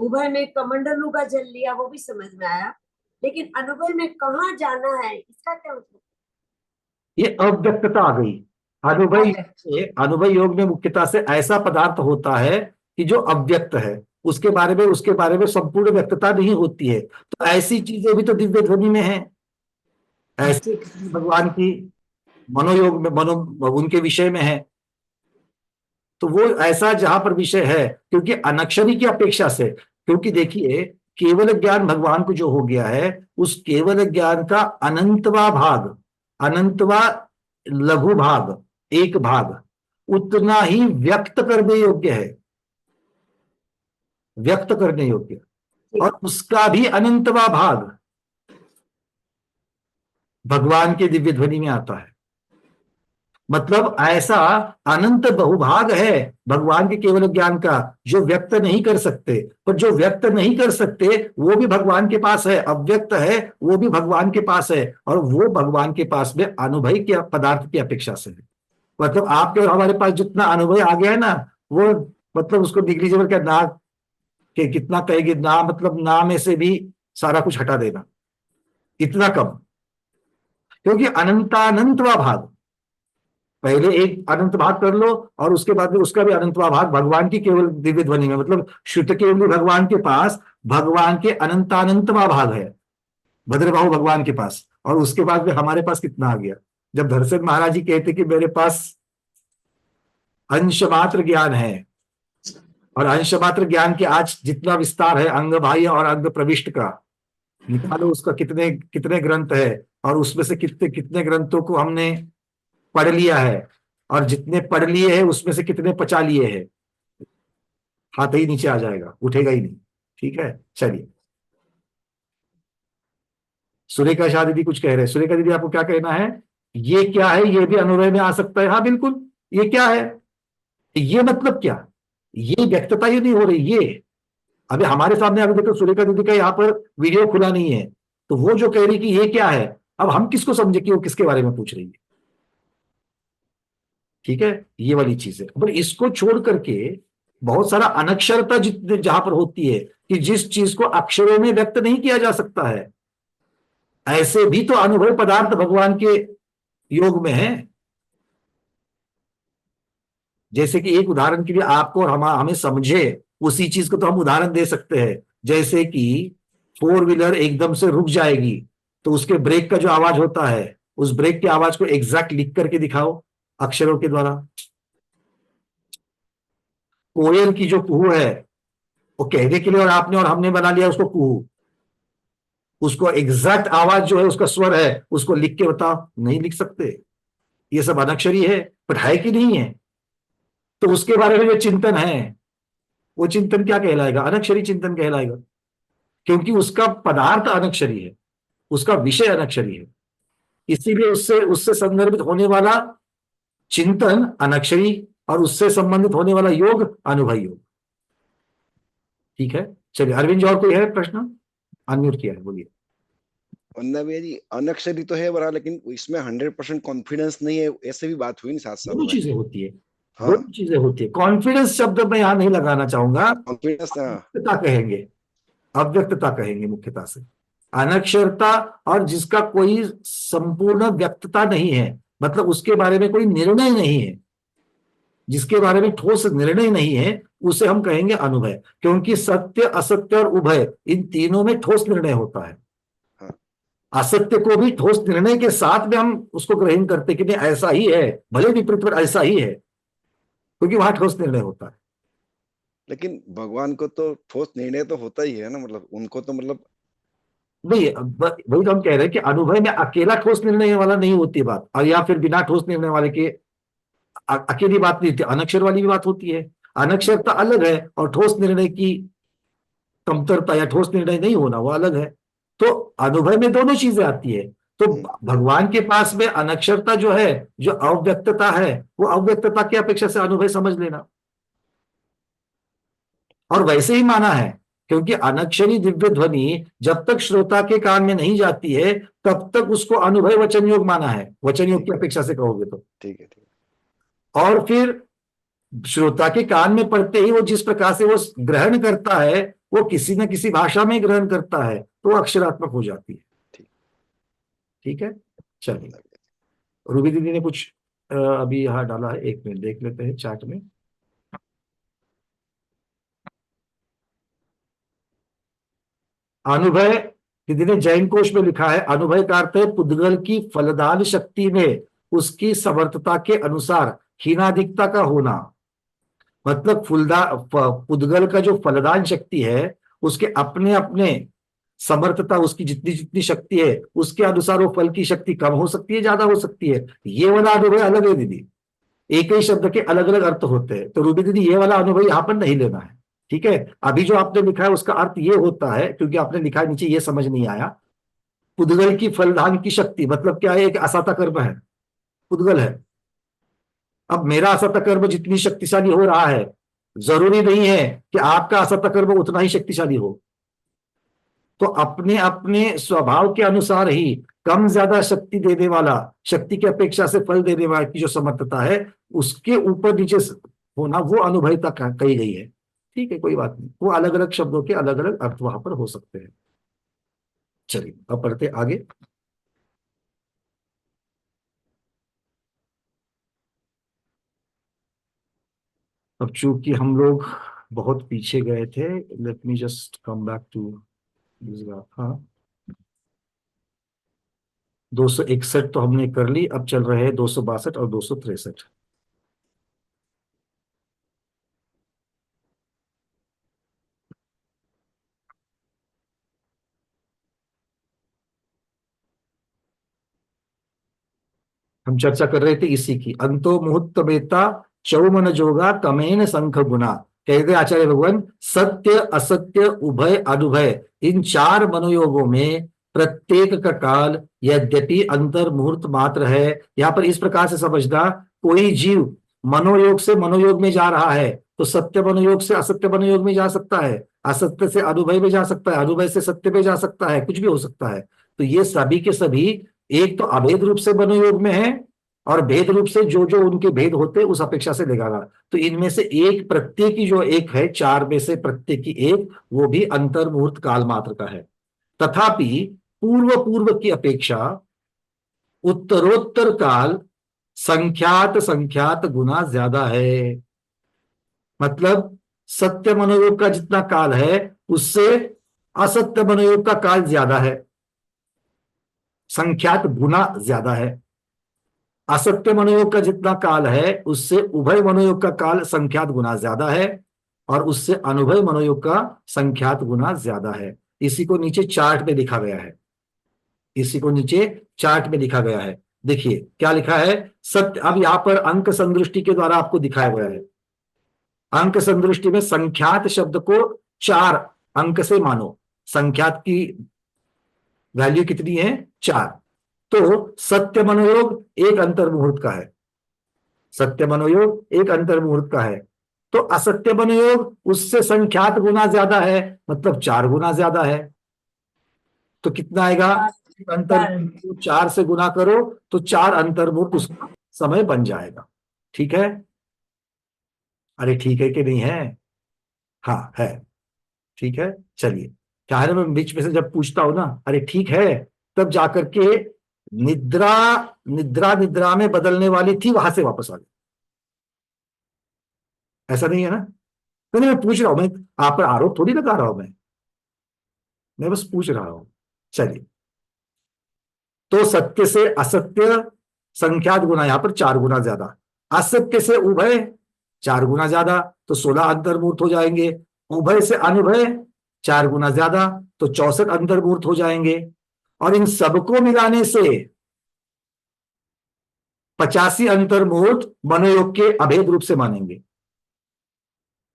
उभय में कमंडलू का जल लिया, वो भी समझ में आया। लेकिन अनुभव में कहाँ जाना है, इसका क्या मतलब? ये अव्यक्तता आ गई। अनुभव योग में मुख्यतः से ऐसा पदार्थ होता है कि जो अव्यक्त है, उसके बारे में संपूर्ण व्यक्तता नहीं होती है। तो ऐसी चीजें भी तो दिव्य ध्वनि में है। ऐसी भगवान की मनोयोग में, उनके विषय में है। तो वो ऐसा जहां पर विषय है, क्योंकि अनक्षरी की अपेक्षा से, क्योंकि देखिए केवल ज्ञान भगवान को जो हो गया है, उस केवल ज्ञान का अनंतवा भाग, अनंतवा लघु भाग, एक भाग उतना ही व्यक्त करने योग्य है, व्यक्त करने योग्य। और उसका भी अनंतवा भाग भगवान के दिव्य ध्वनि में आता है। मतलब ऐसा अनंत बहुभाग है भगवान के केवल ज्ञान का जो व्यक्त नहीं कर सकते, पर जो व्यक्त नहीं कर सकते वो भी भगवान के पास है, अव्यक्त है वो भी भगवान के पास है, और वो भगवान के पास में अनुभव के पदार्थ की अपेक्षा से है। मतलब आपके और हमारे पास जितना अनुभव आ गया है ना, वो मतलब उसको निगलिजिबल क्या ना कि कितना कहेगी ना, मतलब ना में से भी सारा कुछ हटा देना, इतना कम। क्योंकि अनंतानंतवा भाग, पहले एक अनंत भाग कर लो और उसके बाद में उसका भी अनंतवा भाग भगवान की केवल दिव्य ध्वनि में, मतलब शुद्ध केवल भगवान के पास भगवान के अनंतानंतवा भाग है, भद्रबाहु भगवान के पास। और उसके बाद में हमारे पास कितना आ गया। जब धरसत महाराज जी कहते कि मेरे पास अंश मात्र ज्ञान है, और अंश मात्र ज्ञान के आज जितना विस्तार है अंग बाह्य और अंग प्रविष्ट का, निकालो उसका कितने कितने ग्रंथ है, और उसमें से कितने कितने ग्रंथों को हमने पढ़ लिया है, और जितने पढ़ लिए हैं उसमें से कितने पचा लिए हैं, हाथ ही नीचे आ जाएगा, उठेगा ही नहीं। ठीक है, चलिए। सुरेखा शाह दीदी कुछ कह रहे हैं। सुरेखा दीदी आपको क्या कहना है? ये क्या है? ये भी अनुभव में आ सकता है। हाँ बिल्कुल, ये क्या है? ये मतलब क्या? ये व्यक्तता ही नहीं हो रही। ये अभी हमारे सामने, अभी देखो सुरेखा दीदी का यहाँ पर वीडियो खुला नहीं है, तो वो जो कह रही कि ये क्या है, अब हम किसको समझे कि वो किसके बारे में पूछ रही है। ठीक है, ये वाली चीज है। पर इसको छोड़ करके बहुत सारा अनक्षरता जितने जहां पर होती है कि जिस चीज को अक्षरों में व्यक्त नहीं किया जा सकता है, ऐसे भी तो अनुभव पदार्थ भगवान के योग में है। जैसे कि एक उदाहरण के लिए आपको और हमें समझे उसी चीज को तो हम उदाहरण दे सकते हैं। जैसे कि 4 व्हीलर एकदम से रुक जाएगी तो उसके ब्रेक का जो आवाज होता है, उस ब्रेक की आवाज को एग्जैक्ट लिख करके दिखाओ अक्षरों के द्वारा। कोयल की जो कुहू है वो कहने के लिए और आपने और हमने बना लिया उसको कुहू, उसको एग्जैक्ट आवाज जो है उसका स्वर है उसको लिख के बताओ, नहीं लिख सकते। ये सब अनक्षरी है, बट है कि नहीं है? तो उसके बारे में जो चिंतन है वो चिंतन क्या कहलाएगा? अनक्षरी चिंतन कहलाएगा, क्योंकि उसका पदार्थ अनक्षरी है, उसका विषय अनक्षरी है। इसीलिए उससे उससे संदर्भित होने वाला चिंतन अनक्षरी और उससे संबंधित होने वाला योग अनुभव योग। ठीक है, चलिए। अरविंद जी और कोई है प्रश्न? अनम्यूट किया है, बोलिए। वंदना भैया जी, अनक्षरी तो है बरा, लेकिन इसमें 100% कॉन्फिडेंस नहीं है, ऐसे भी बात हुई नहीं साथ साथ दोनों में। चीजें होती है, हाँ, दोनों चीजें होती है। कॉन्फिडेंस शब्द मैं यहां नहीं लगाना चाहूंगा, कॉन्फिडेंस। हाँ, अव्यक्तता कहेंगे, अव्यक्तता कहेंगे मुख्यता से। अनक्षरता और जिसका कोई संपूर्ण व्यक्तता नहीं है, मतलब उसके बारे में कोई निर्णय नहीं है, जिसके बारे में ठोस निर्णय नहीं है, उसे हम कहेंगे अनुभव। क्योंकि सत्य, असत्य और उभय, इन तीनों में ठोस निर्णय होता है। हाँ। असत्य को भी ठोस निर्णय के साथ में हम उसको ग्रहण करते कि नहीं ऐसा ही है, भले विपरीत पर ऐसा ही है, क्योंकि वहां ठोस निर्णय होता है। लेकिन भगवान को तो ठोस निर्णय तो होता ही है ना, मतलब उनको तो मतलब नहीं, वही तो हम कह रहे हैं कि अनुभव में अकेला ठोस निर्णय वाला नहीं होती बात, और या फिर बिना ठोस निर्णय वाले के अकेली बात नहीं होती, अनक्षर वाली भी बात होती है। अनक्षरता अलग है और ठोस निर्णय की कमतरता या ठोस निर्णय नहीं होना वो अलग है। तो अनुभव में दोनों चीजें आती है। तो भगवान के पास में अनक्षरता जो है, जो अव्यक्तता है, वो अव्यक्तता की अपेक्षा से अनुभव समझ लेना। और वैसे ही माना है, क्योंकि अनक्षरी दिव्य ध्वनि जब तक श्रोता के कान में नहीं जाती है तब तक उसको अनुभव वचन योग माना है, वचन योग की अपेक्षा से कहोगे तो। ठीक है, ठीक है। और फिर श्रोता के कान में पड़ते ही वो जिस प्रकार से वो ग्रहण करता है, वो किसी न किसी भाषा में ग्रहण करता है, तो वो अक्षरात्मक हो जाती है। ठीक है, चलिए। रूबी दीदी ने कुछ अभी यहाँ डाला है, 1 मिनट देख लेते हैं चैट में। अनुभव दीदी ने जैन कोश में लिखा है, अनुभव का अर्थ है पुद्गल की फलदान शक्ति में उसकी समर्थता के अनुसार हीनाधिकता का होना। मतलब पुद्गल का जो फलदान शक्ति है उसके अपने अपने समर्थता, उसकी जितनी जितनी शक्ति है उसके अनुसार वो फल की शक्ति कम हो सकती है, ज्यादा हो सकती है। ये वाला अनुभव अलग है दीदी, एक ही शब्द के अलग अलग अर्थ होते हैं। तो रूबी दीदी ये वाला अनुभव यहाँ पर नहीं लेना है। ठीक है, अभी जो आपने लिखा है उसका अर्थ ये होता है, क्योंकि आपने लिखा है नीचे, ये समझ नहीं आया। पुद्गल की फलदान की शक्ति मतलब क्या है? एक असाता कर्म है, पुद्गल है, अब मेरा असत कर्म जितनी शक्तिशाली हो रहा है, जरूरी नहीं है कि आपका असत कर्म उतना ही शक्तिशाली हो। तो अपने अपने स्वभाव के अनुसार ही कम ज्यादा शक्ति देने वाला, शक्ति की अपेक्षा से फल देने वाले की जो समर्थता है, उसके ऊपर नीचे होना, वो अनुभवता कही गई है। ठीक है, कोई बात नहीं, वो अलग अलग शब्दों के अलग अलग अर्थ वहां पर हो सकते हैं। चलिए अब पढ़ते आगे। अब चूंकि हम लोग बहुत पीछे गए थे, let me just come back to this graph. हाँ, 261 तो हमने कर ली, अब चल रहे हैं 262 और 263। हम चर्चा कर रहे थे इसी की। अंतो मुहूर्त बेता चौमन जोगा कमेन संख गुना। कहते आचार्य भगवान, सत्य असत्य उभय अनुभय, इन चार मनोयोगों में प्रत्येक का काल यद्यपि अंतर मुहूर्त मात्र है। यहां पर इस प्रकार से समझना, कोई जीव मनोयोग से मनोयोग में जा रहा है तो सत्य मनोयोग से असत्य मनोयोग में जा सकता है, असत्य से अनुभय में जा सकता है, अनुभय से सत्य में जा सकता है, कुछ भी हो सकता है। तो ये सभी के सभी एक तो अभेद रूप से मनोयोग में है, और भेद रूप से जो जो उनके भेद होते हैं उस अपेक्षा से लेगा। तो इनमें से एक प्रत्येक की जो एक है, चार में से प्रत्येक की एक, वो भी अंतर मुहूर्त काल मात्र का है। तथापि पूर्व पूर्व की अपेक्षा उत्तरोत्तर काल संख्यात संख्यात गुना ज्यादा है। मतलब सत्य मनोयोग का जितना काल है उससे असत्य मनोयोग का काल ज्यादा है, संख्यात गुना ज्यादा है। असत्य मनोयोग का जितना काल है उससे उभय मनोयोग का काल संख्यात गुना ज्यादा है, और उससे अनुभय मनोयोग का संख्यात गुना ज्यादा है। इसी को नीचे चार्ट में लिखा गया है, इसी को नीचे चार्ट में लिखा गया है। देखिए क्या लिखा है। सत्य, अब यहां पर अंक संदृष्टि के द्वारा आपको दिखाया गया है। अंक संदृष्टि में संख्यात शब्द को 4 अंक से मानो। संख्यात की वैल्यू कितनी है? 4। तो सत्य मनोयोग एक अंतर मुहूर्त का है, सत्य मनोयोग एक अंतर मुहूर्त का है। तो असत्य मनोयोग उससे संख्यात गुना ज्यादा है, मतलब 4 गुना ज्यादा है। तो कितना आएगा? अंतर 4 से गुना करो तो 4 अंतर मुहूर्त उस समय बन जाएगा। ठीक है? अरे ठीक है कि नहीं है? हाँ है। ठीक है, चलिए। क्या है ना, मैं बीच में से जब पूछता हूं ना अरे ठीक है, तब जाकर के निद्रा निद्रा निद्रा में बदलने वाली थी, वहां से वापस आ गई। ऐसा नहीं है ना? नहीं, मैं पूछ रहा हूं, मैं आप पर आरोप थोड़ी लगा रहा हूं, मैं बस पूछ रहा हूं। चलिए, तो सत्य से असत्य संख्यात गुना यहां पर 4 गुना ज्यादा, असत्य से उभय 4 गुना ज्यादा, तो 16 अंतर्मूर्त हो जाएंगे। उभय से अनुभय 4 गुना ज्यादा, तो 64 अंतर्मूर्त हो जाएंगे। और इन सबको मिलाने से 85 अंतर्मुहूर्त मनोयोग के अभेद रूप से मानेंगे।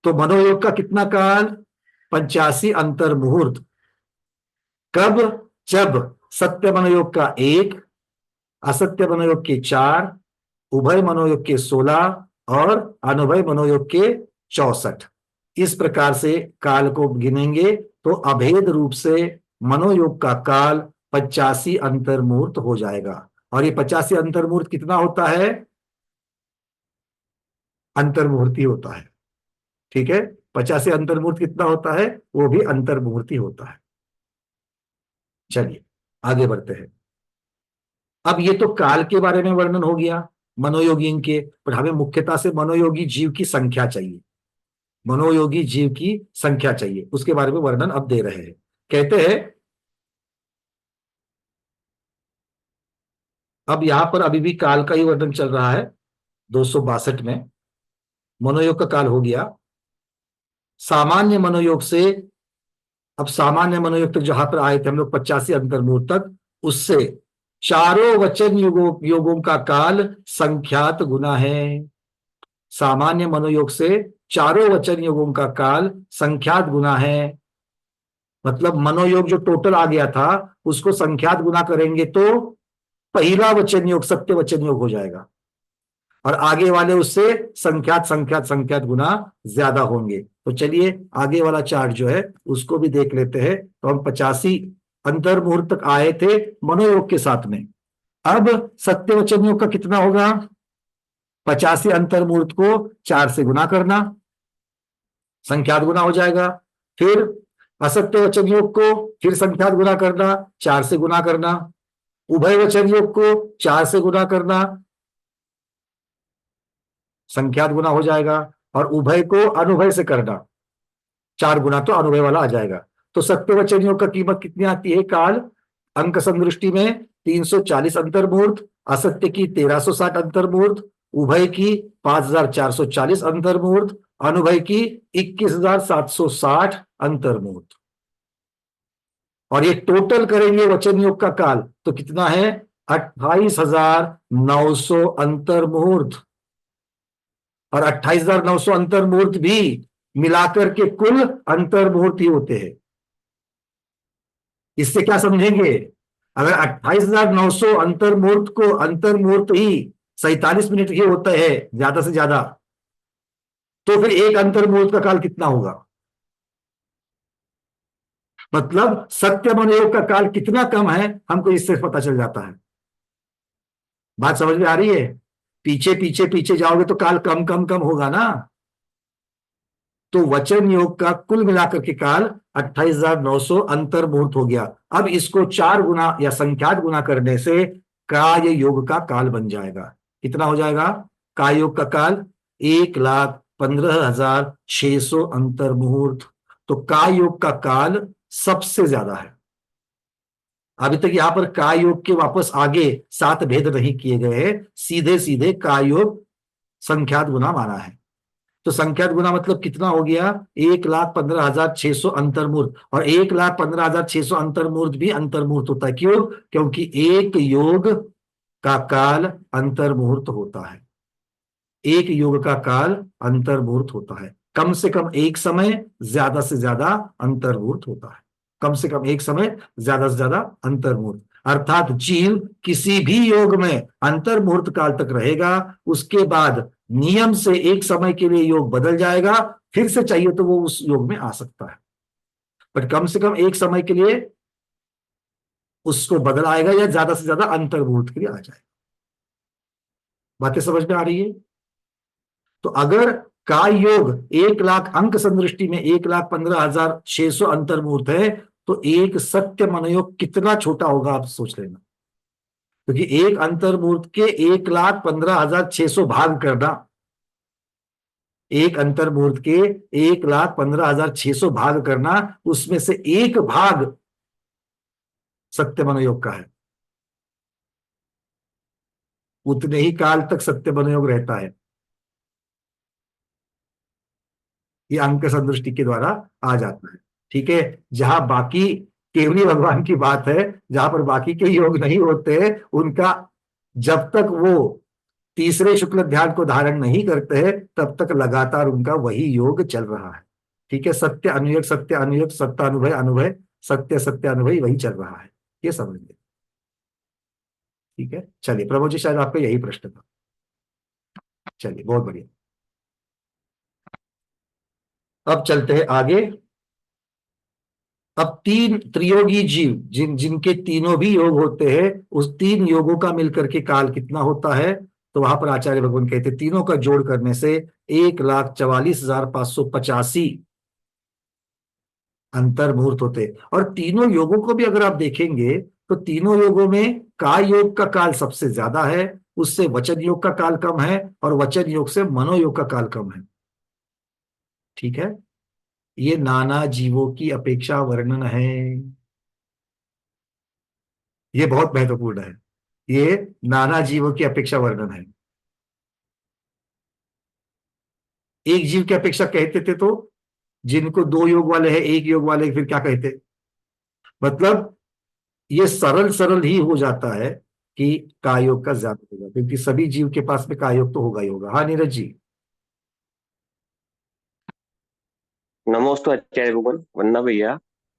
तो मनोयोग का कितना काल? 85 अंतर्मुहूर्त। कब? जब सत्य मनोयोग का 1, असत्य मनोयोग के 4, उभय मनोयोग के 16 और अनुभय मनोयोग के 64। इस प्रकार से काल को गिनेंगे तो अभेद रूप से मनोयोग का काल 85 अंतर्मुहूर्त हो जाएगा। और ये 85 अंतर्मुहूर्त कितना होता है? अंतर्मुहूर्ती होता है। ठीक है, 85 अंतर्मुहूर्त कितना होता है? वो भी अंतर्मुहूर्ती होता है। चलिए आगे बढ़ते हैं। अब ये तो काल के बारे में वर्णन हो गया मनोयोगी के, पर हमें मुख्यतः से मनोयोगी जीव की संख्या चाहिए। मनोयोगी जीव की संख्या चाहिए, उसके बारे में वर्णन अब दे रहे हैं। कहते हैं, अब यहां पर अभी भी काल का ही वर्णन चल रहा है। 262 में मनोयोग का काल हो गया। सामान्य मनोयोग से, अब सामान्य मनोयोग तक जहां पर आए थे हम लोग 85 अंतर्मुहूर्त तक, उससे चारों वचन योगों का काल संख्यात गुना है। सामान्य मनोयोग से चारों वचन योगों का काल संख्यात गुना है। मतलब मनोयोग जो टोटल आ गया था उसको संख्यात गुना करेंगे तो पहला वचन योग सत्य वचन योग हो जाएगा। और आगे वाले उससे संख्यात संख्यात संख्यात गुना ज्यादा होंगे। तो चलिए आगे वाला चार्ट जो है उसको भी देख लेते हैं। तो हम 85 अंतर मुहूर्त तक आए थे मनोयोग के साथ में। अब सत्य वचन योग का कितना होगा? 85 अंतर मुहूर्त को 4 से गुना करना, संख्यात गुना हो जाएगा। फिर असत्य वचन योग को फिर संख्यात गुना करना, 4 से गुना करना। उभय वचन योग को 4 से गुना करना, संख्यात गुना हो जाएगा। और उभय को अनुभय से करना, 4 गुना तो अनुभय वाला आ जाएगा। तो सत्य वचन योग का कीमत कितनी आती है? काल अंक संदृष्टि में 340 अंतर मुहूर्त, असत्य की 1360 अंतर मुहूर्त, उभय की 5440 अंतर मुहूर्त, अनुभय की 21760 अंतर मुहूर्त। और ये टोटल करेंगे वचन योग का काल तो कितना है? 28,900 अंतर मुहूर्त। और 28,900 अंतर मुहूर्त भी मिलाकर के कुल अंतर मुहूर्त ही होते हैं। इससे क्या समझेंगे? अगर 28,900 अंतर मुहूर्त को अंतर मुहूर्त ही 47 मिनट ही होता है ज्यादा से ज्यादा, तो फिर एक अंतर मुहूर्त का काल कितना होगा? मतलब सत्य मनोयोग का काल कितना कम है हमको इससे पता चल जाता है। बात समझ में आ रही है? पीछे पीछे पीछे जाओगे तो काल कम कम कम होगा ना। तो वचन योग का कुल मिलाकर के काल 28,900 अंतर मुहूर्त हो गया। अब इसको 4 गुना या संख्यात गुना करने से काय योग का काल बन जाएगा। कितना हो जाएगा? काय योग का काल 1,15,600 अंतर मुहूर्त। तो काय योग का काल सबसे ज्यादा है। अभी तक यहां पर काय योग के वापस आगे 7 भेद नहीं किए गए हैं, सीधे सीधे काय योग संख्यात गुना माना है। तो संख्यात गुना मतलब कितना हो गया? 1,15,600 अंतर मुहूर्त। और 1,15,600 अंतर मुहूर्त भी अंतर मुहूर्त होता है। क्यों? क्योंकि एक योग का काल अंतर मुहूर्त होता है। एक योग का काल अंतर मुहूर्त होता है। कम से कम एक समय, ज्यादा से ज्यादा अंतर मुहूर्त होता है। कम से कम एक समय, ज्यादा से ज्यादा अंतर मुहूर्त। अर्थात जीव किसी भी योग में अंतर मुहूर्त काल तक रहेगा, उसके बाद नियम से एक समय के लिए योग बदल जाएगा, फिर से चाहिए तो वो उस योग में आ सकता है। पर कम से कम एक समय के लिए उसको बदल आएगा या ज्यादा से ज्यादा अंतर मुहूर्त के लिए आ जाएगा। बातें समझ में आ रही है? तो अगर काय योग 1,00,000 अंक संदृष्टि में 1,15,600 अंतर मुहूर्त है, तो एक सत्य मनोयोग कितना छोटा होगा आप सोच लेना। क्योंकि एक अंतर मुहूर्त के 1,15,600 भाग करना, एक अंतर मुहूर्त के 1,15,600 भाग करना, उसमें से एक भाग सत्य मनोयोग का है। उतने ही काल तक सत्य मनोयोग रहता है। ये अंक संदृष्टि के द्वारा आ जाता है। ठीक है? जहां बाकी केवली भगवान की बात है, जहां पर बाकी के योग नहीं होते, उनका जब तक वो तीसरे शुक्ल ध्यान को धारण नहीं करते हैं तब तक लगातार उनका वही योग चल रहा है। ठीक है? सत्य अनुयोग, सत्य अनुयोग, सत्य अनुभय, अनुभय सत्य, सत्य अनुभय, वही चल रहा है। ये समझ लीजिए। ठीक है? चलिए प्रभु जी, शायद आपका यही प्रश्न था। चलिए बहुत बढ़िया। अब चलते हैं आगे। अब 3 त्रियोगी जीव जिनके तीनों भी योग होते हैं, उस 3 योगों का मिलकर के काल कितना होता है? तो वहां पर आचार्य भगवान कहते हैं तीनों का जोड़ करने से 1,44,585 अंतर मुहूर्त होते। और तीनों योगों को भी अगर आप देखेंगे तो तीनों योगों में काय योग का काल सबसे ज्यादा है, उससे वचन योग का काल कम है, और वचन योग से मनोयोग का काल कम है। ठीक है? ये नाना जीवों की अपेक्षा वर्णन है। ये बहुत महत्वपूर्ण है। ये नाना जीवों की अपेक्षा वर्णन है। एक जीव की अपेक्षा कहते थे तो जिनको 2 योग वाले हैं, 1 योग वाले, फिर क्या कहते? मतलब ये सरल सरल ही हो जाता है कि काय योग का ज्यादा होगा, क्योंकि सभी जीव के पास में काय योग तो होगा ही होगा। हाँ नीरज जी। नमोस्तु आचार्य भगवान, वंदना भैया।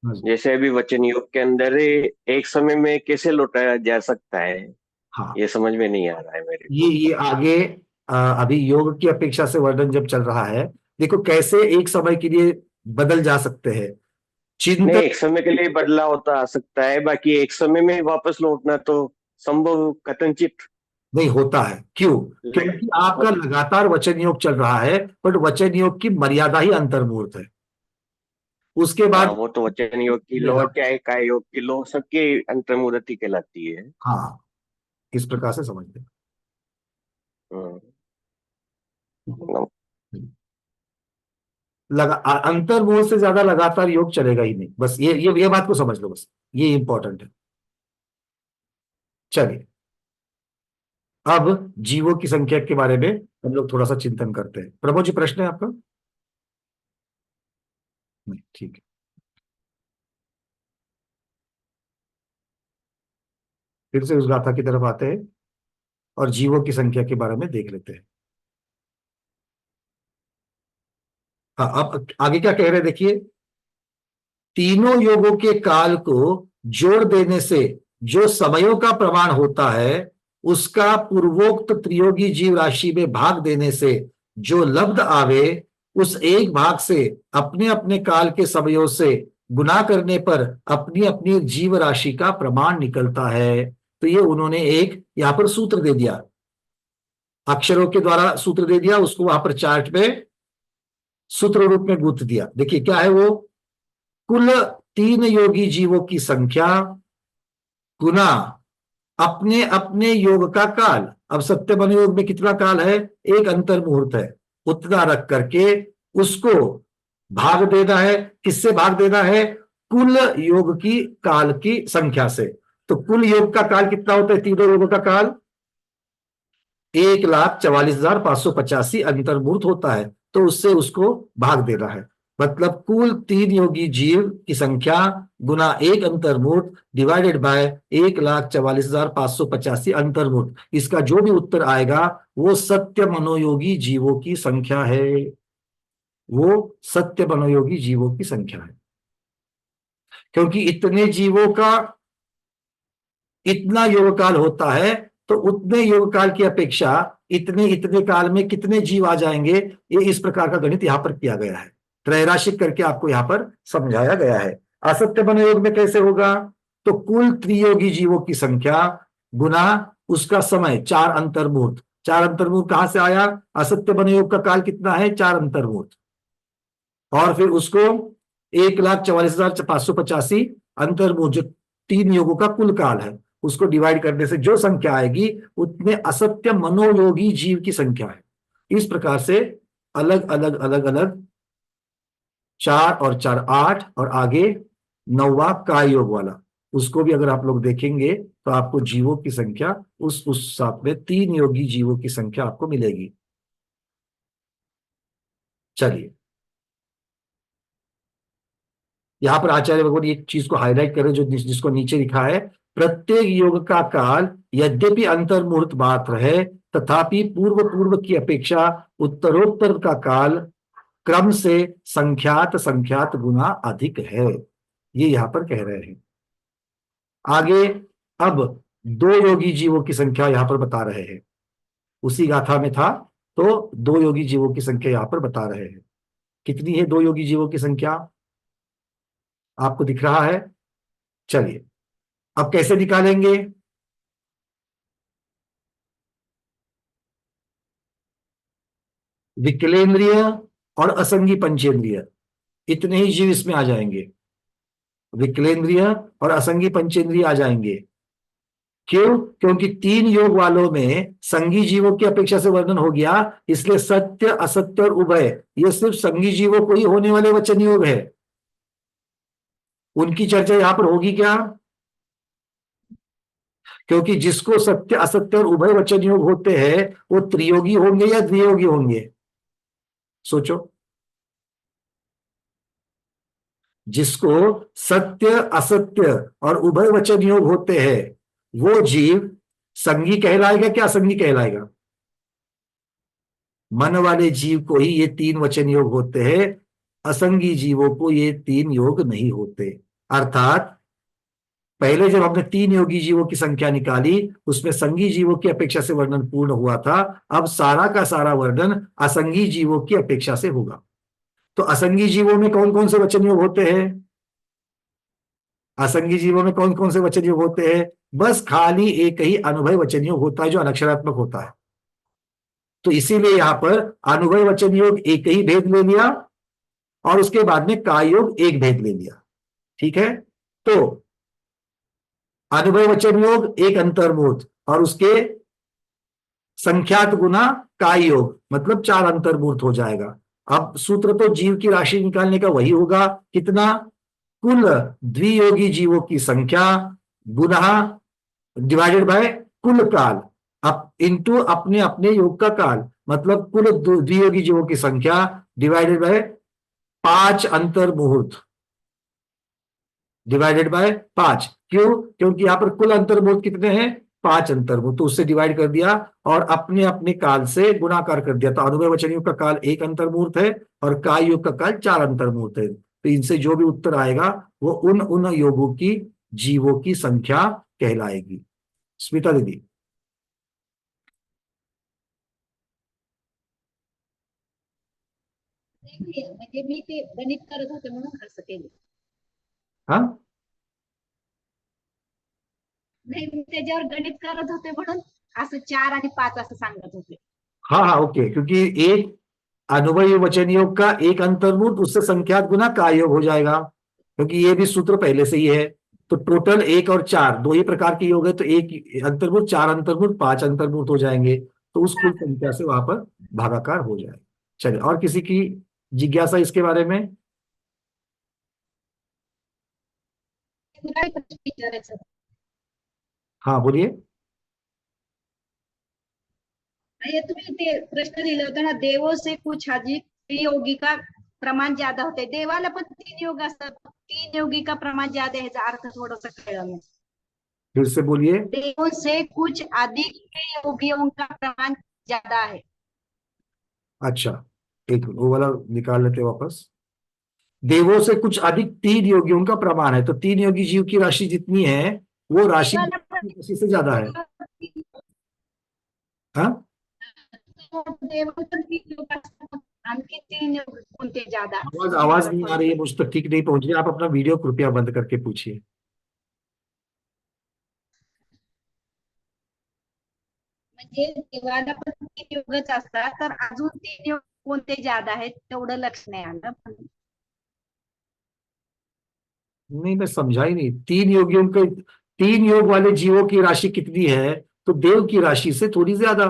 हाँ जी। जैसे अभी वचन योग के अंदर एक समय में कैसे लौटाया जा सकता है, हाँ, ये समझ में नहीं आ रहा है मेरे को। ये आगे अभी योग की अपेक्षा से वर्णन जब चल रहा है, देखो कैसे एक समय के लिए बदल जा सकते हैं नहीं, चिंतन। एक समय के लिए बदलाव होता आ सकता है, बाकी एक समय में वापस लौटना तो संभव कथनचित। नहीं होता है, क्यों? क्योंकि आपका लगातार वचन योग चल रहा है, बट वचन योग की मर्यादा ही अंतर्मूर्त है। उसके हाँ, बाद वो तो वचन योग की लो, चाहे काय योग की लो, सबकी अंतर्मुदति कहलाती है। हाँ, इस प्रकार से समझते हम्म, अंतर्मूल से ज्यादा लगातार योग चलेगा ही नहीं, बस ये बात को समझ लो, बस ये इंपॉर्टेंट है। चलिए, अब जीवों की संख्या के बारे में हम लोग थोड़ा सा चिंतन करते हैं। प्रभु जी, प्रश्न है आपका? नहीं, ठीक है। फिर से उस गाथा की तरफ आते हैं और जीवों की संख्या के बारे में देख लेते हैं। हाँ, अब आगे क्या कह रहे हैं देखिए। तीनों योगों के काल को जोड़ देने से जो समयों का प्रमाण होता है, उसका पूर्वोक्त त्रियोगी जीव राशि में भाग देने से जो लब्ध आवे, उस एक भाग से अपने अपने काल के समयों से गुना करने पर अपनी अपनी जीव राशि का प्रमाण निकलता है। तो ये उन्होंने एक यहां पर सूत्र दे दिया, अक्षरों के द्वारा सूत्र दे दिया, उसको वहां पर चार्ट में सूत्र रूप में गुंथ दिया। देखिए क्या है वो, कुल 3 योगी जीवों की संख्या गुना अपने अपने योग का काल। अब सत्य मनोयोग में कितना काल है? एक अंतर मुहूर्त है। उतना रख करके उसको भाग देना है। किससे भाग देना है? कुल योग की काल की संख्या से। तो कुल योग का काल कितना होता है? तीनों योगों का काल 1,44,585 अंतर्मुहूर्त होता है। तो उससे उसको भाग देना है। मतलब कुल 3 योगी जीव की संख्या गुना 1 अंतर्मुहूर्त डिवाइडेड बाय 1,44,585 अंतर्मुहूर्त। इसका जो भी उत्तर आएगा वो सत्य मनोयोगी जीवों की संख्या है। वो सत्य मनोयोगी जीवों की संख्या है। क्योंकि इतने जीवों का इतना योग काल होता है, तो उतने योग काल की अपेक्षा इतने इतने काल में कितने जीव आ जाएंगे, ये इस प्रकार का गणित यहां पर किया गया है। त्रैराशिक करके आपको यहां पर समझाया गया है। असत्य मनोयोग में कैसे होगा? तो कुल त्रियोगी जीवों की संख्या गुना उसका समय 4 अंतर्मुहूर्त। 4 अंतर्मुहूर्त कहां से आया? असत्य मनोयोग का काल कितना है? 4 अंतर्मुहूर्त। और फिर उसको 1,44,585 अंतर्मुहूर्त, जो 3 योगों का कुल काल है, उसको डिवाइड करने से जो संख्या आएगी उतने असत्य मनोयोगी जीव की संख्या है। इस प्रकार से अलग अलग अलग अलग 4 और 4 8 और आगे 9वां काय योग वाला, उसको भी अगर आप लोग देखेंगे तो आपको जीवों की संख्या उस साथ में 3 योगी जीवों की संख्या आपको मिलेगी। चलिए, यहां पर आचार्य भगवान एक चीज को हाईलाइट करें, जो जिसको नीचे लिखा है, प्रत्येक योग का काल यद्यपि अंतर मुहूर्त मात्र है, तथापि पूर्व पूर्व की अपेक्षा उत्तरोत्तर का काल क्रम से संख्यात संख्यात गुना अधिक है। ये यहां पर कह रहे हैं। आगे अब 2 योगी जीवों की संख्या यहां पर बता रहे हैं। उसी गाथा में था, तो 2 योगी जीवों की संख्या यहां पर बता रहे हैं। कितनी है 2 योगी जीवों की संख्या? आपको दिख रहा है। चलिए, अब कैसे निकालेंगे? विकलेंद्रिय और असंगी पंचेंद्रिय, इतने ही जीव इसमें आ जाएंगे। विकलेंद्रिय और असंगी पंचेंद्रिय आ जाएंगे। क्यों? क्योंकि 3 योग वालों में संगी जीवों की अपेक्षा से वर्णन हो गया, इसलिए सत्य असत्य और उभय ये सिर्फ संगी जीवों को ही होने वाले वचन योग है। उनकी चर्चा यहां पर होगी क्या? क्योंकि जिसको सत्य असत्य और उभय वचन योग होते हैं वो त्रियोगी होंगे या द्वियोगी होंगे? सोचो। जिसको सत्य असत्य और उभय वचन योग होते हैं वो जीव संगी कहलाएगा क्या असंगी कहलाएगा? मन वाले जीव को ही ये 3 वचन योग होते हैं, असंगी जीवों को ये 3 योग नहीं होते। अर्थात पहले जब हमने 3 योगी जीवों की संख्या निकाली उसमें संगी जीवों की अपेक्षा से वर्णन पूर्ण हुआ था, अब सारा का सारा वर्णन असंगी जीवों की अपेक्षा से होगा। तो असंगी जीवों में कौन कौन से वचन योग होते हैं? असंगी जीवों में कौन कौन से वचन योग होते हैं? बस खाली एक ही अनुभव वचन योग होता है जो अनक्षरात्मक होता है। तो इसीलिए यहां पर अनुभव वचन योग एक ही भेद ले लिया और उसके बाद में काय योग एक भेद ले लिया। ठीक है, तो अनुभव वचन योग एक अंतर्मूर्त और उसके संख्यात गुना काय योग, मतलब 4 अंतर्मूर्त हो जाएगा। अब सूत्र तो जीव की राशि निकालने का वही होगा, कितना? कुल द्वियोगी जीवों की संख्या गुना डिवाइडेड बाय कुल काल, अब इंटू अपने अपने योग का काल, मतलब कुल द्वियोगी जीवों की संख्या डिवाइडेड बाय 5 अंतर्मुहूर्त डिवाइडेड बाय 5। क्यों? क्योंकि यहां पर कुल अंतर्मुहूर्त कितने हैं? 5 अंतर्मुहूर्त, तो उससे डिवाइड कर दिया और अपने अपने काल से गुणाकार कर दिया। तो अनुभव वचन योग का काल 1 अंतर्मुहूर्त है और काय योग का काल 4 अंतर्मुहूर्त है। तो इनसे जो भी उत्तर आएगा वो उन उन योगों की जीवों की संख्या कहलाएगी। स्मिता दीदी। म्हणजे मी ते गणित करत होते म्हणून असं केलं. हाँ नाही मी त्याच्यावर गणित करत होते म्हणून असं 4 आणि 5 असं सांगत होते. हाँ हाँ ओके, क्योंकि एक अनुभव वचन योग का एक अंतर्मुहूर्त उससे संख्यात गुना काय योग हो जाएगा, क्योंकि ये भी सूत्र पहले से ही है। तो टोटल 1 और 4 दो ही प्रकार के योग है, तो एक अंतर्मुहूर्त 4 अंतर्मुहूर्त 5 अंतर्मुहूर्त हो जाएंगे, तो उस कुल संख्या से वहां पर भागाकार हो जाएगा। चलिए, और किसी की जिज्ञासा इसके बारे में? काय प्रश्न विचारायचा? हाँ बोलिए। ये तुम्ही ते प्रश्न दिले होते ना, देवों से कुछ अधिक योगी का प्रमाण ज्यादा होते. देवाला पण 3 योग असतात, 3 योगी का प्रमाण ज्यादा है, ह्याचा अर्थ थोडासा कळला नाही. फिर से बोलिए। देवों से कुछ अधिक योगियों का प्रमाण ज्यादा है. अच्छा, एक वो वाला निकाल लेते वापस। देवों से कुछ अधिक 3 योगियों का प्रमाण है, तो 3 योगी जीव की राशि जितनी है वो राशि राशि से ज्यादा है। हाँ देवों तर 3 योग असतात, आणखी 3 योग कोणते ज्यादा? आवाज नहीं आ रही है, मुझ तक ठीक नहीं पहुंच रही। आप अपना वीडियो कृपया बंद करके पूछिए। म्हणजे देवाला पण 3 योगच असतात, तर अजून 3 योग कोणते ज्यादा आहेत तेवढं लक्ष नाही आलं. नहीं, मैं समझा ही नहीं। 3 योगियों के 3 योग वाले जीवों की राशि कितनी है? तो देव की राशि से थोड़ी ज्यादा।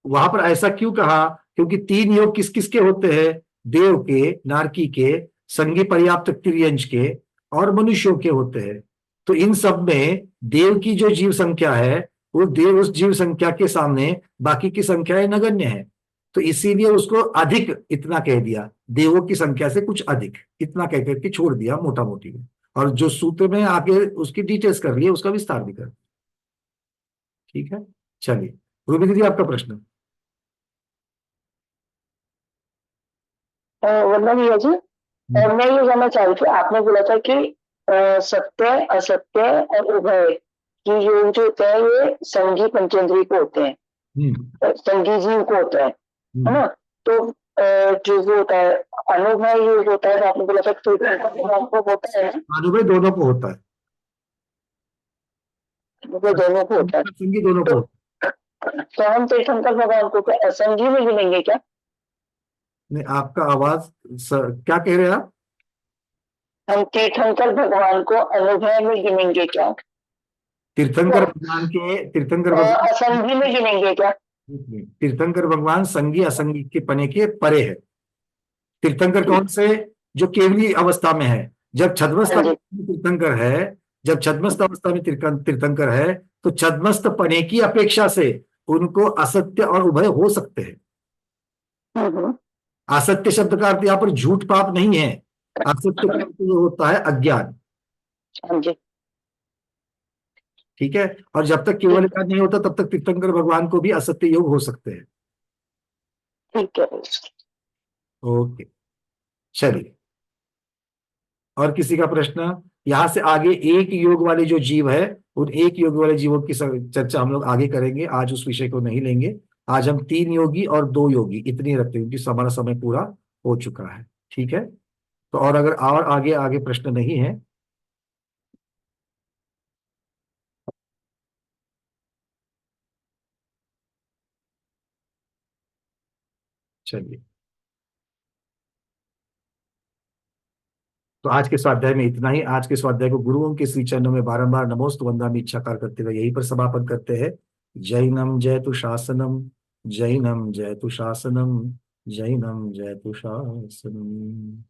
वहां पर ऐसा क्यों कहा? क्योंकि 3 योग किस किस के होते हैं? देव के, नारकी के, संगी पर्याप्त तिर्यंश के और मनुष्यों के होते हैं। तो इन सब में देव की जो जीव संख्या है वो देव उस जीव संख्या के सामने बाकी की संख्याएं नगण्य है, तो इसीलिए उसको अधिक इतना कह दिया, देवों की संख्या से कुछ अधिक इतना कह करके छोड़ दिया मोटा मोटी में। और जो सूत्र में आगे उसकी डिटेल्स कर लिए, उसका विस्तार भी कर। ठीक है, चलिए रूबी दीदी आपका प्रश्न। वरना भैया जी, मैं ये जानना चाह रही थी, आपने बोला था कि सत्य असत्य और उभय की योग जो होते हैं ये संगी पंचेंद्रिय को होते हैं, संगी जीव को होता है ना? तो जो वो होता है अनुभव योग होता है, आपने बोला था को होता है, अनुभव दोनों को होता है, दोनों को होता है, संगी दोनों को होता है। तो हम तीर्थंकर भगवान को क्या असंगी में गिनेंगे क्या? नहीं, आपका आवाज क्या कह रहे हैं आप? हम तीर्थंकर भगवान को अनुभव में गिनेंगे क्या? तीर्थंकर भगवान के तीर्थंकर भगवान असंगी में गिनेंगे क्या? तीर्थंकर भगवान संगी असंगी के पने के परे है। तीर्थंकर कौन से? जो केवली अवस्था में है। जब छद्मस्त अवस्था में तीर्थंकर है, जब छद्मस्त अवस्था में तीर्थंकर है, तो छद्मस्त पने की अपेक्षा से उनको असत्य और उभय हो सकते हैं। असत्य शब्द का अर्थ यहाँ पर झूठ पाप नहीं है, असत्य का अर्थ जो होता है अज्ञान। ठीक है, और जब तक केवल ज्ञान नहीं होता तब तक तीर्थंकर भगवान को भी असत्य योग हो सकते हैं। ठीक है, ओके, चलिए और किसी का प्रश्न? यहाँ से आगे एक योग वाले जो जीव है, उन एक योग वाले जीवों की चर्चा हम लोग आगे करेंगे, आज उस विषय को नहीं लेंगे। आज हम 3 योगी और 2 योगी इतनी रखते हैं, क्योंकि हमारा समय पूरा हो चुका है। ठीक है, तो और अगर और आगे आगे प्रश्न नहीं है, चलिए, तो आज के स्वाध्याय में इतना ही। आज के स्वाध्याय को गुरुओं के श्री चरणों में बारंबार नमोस्तु वंदनामि इच्छाकार करते हुए यहीं पर समापन करते हैं। जैनम जयतु शासनम, जैनम जयतु शासनम, जैनम जयतु शासनम।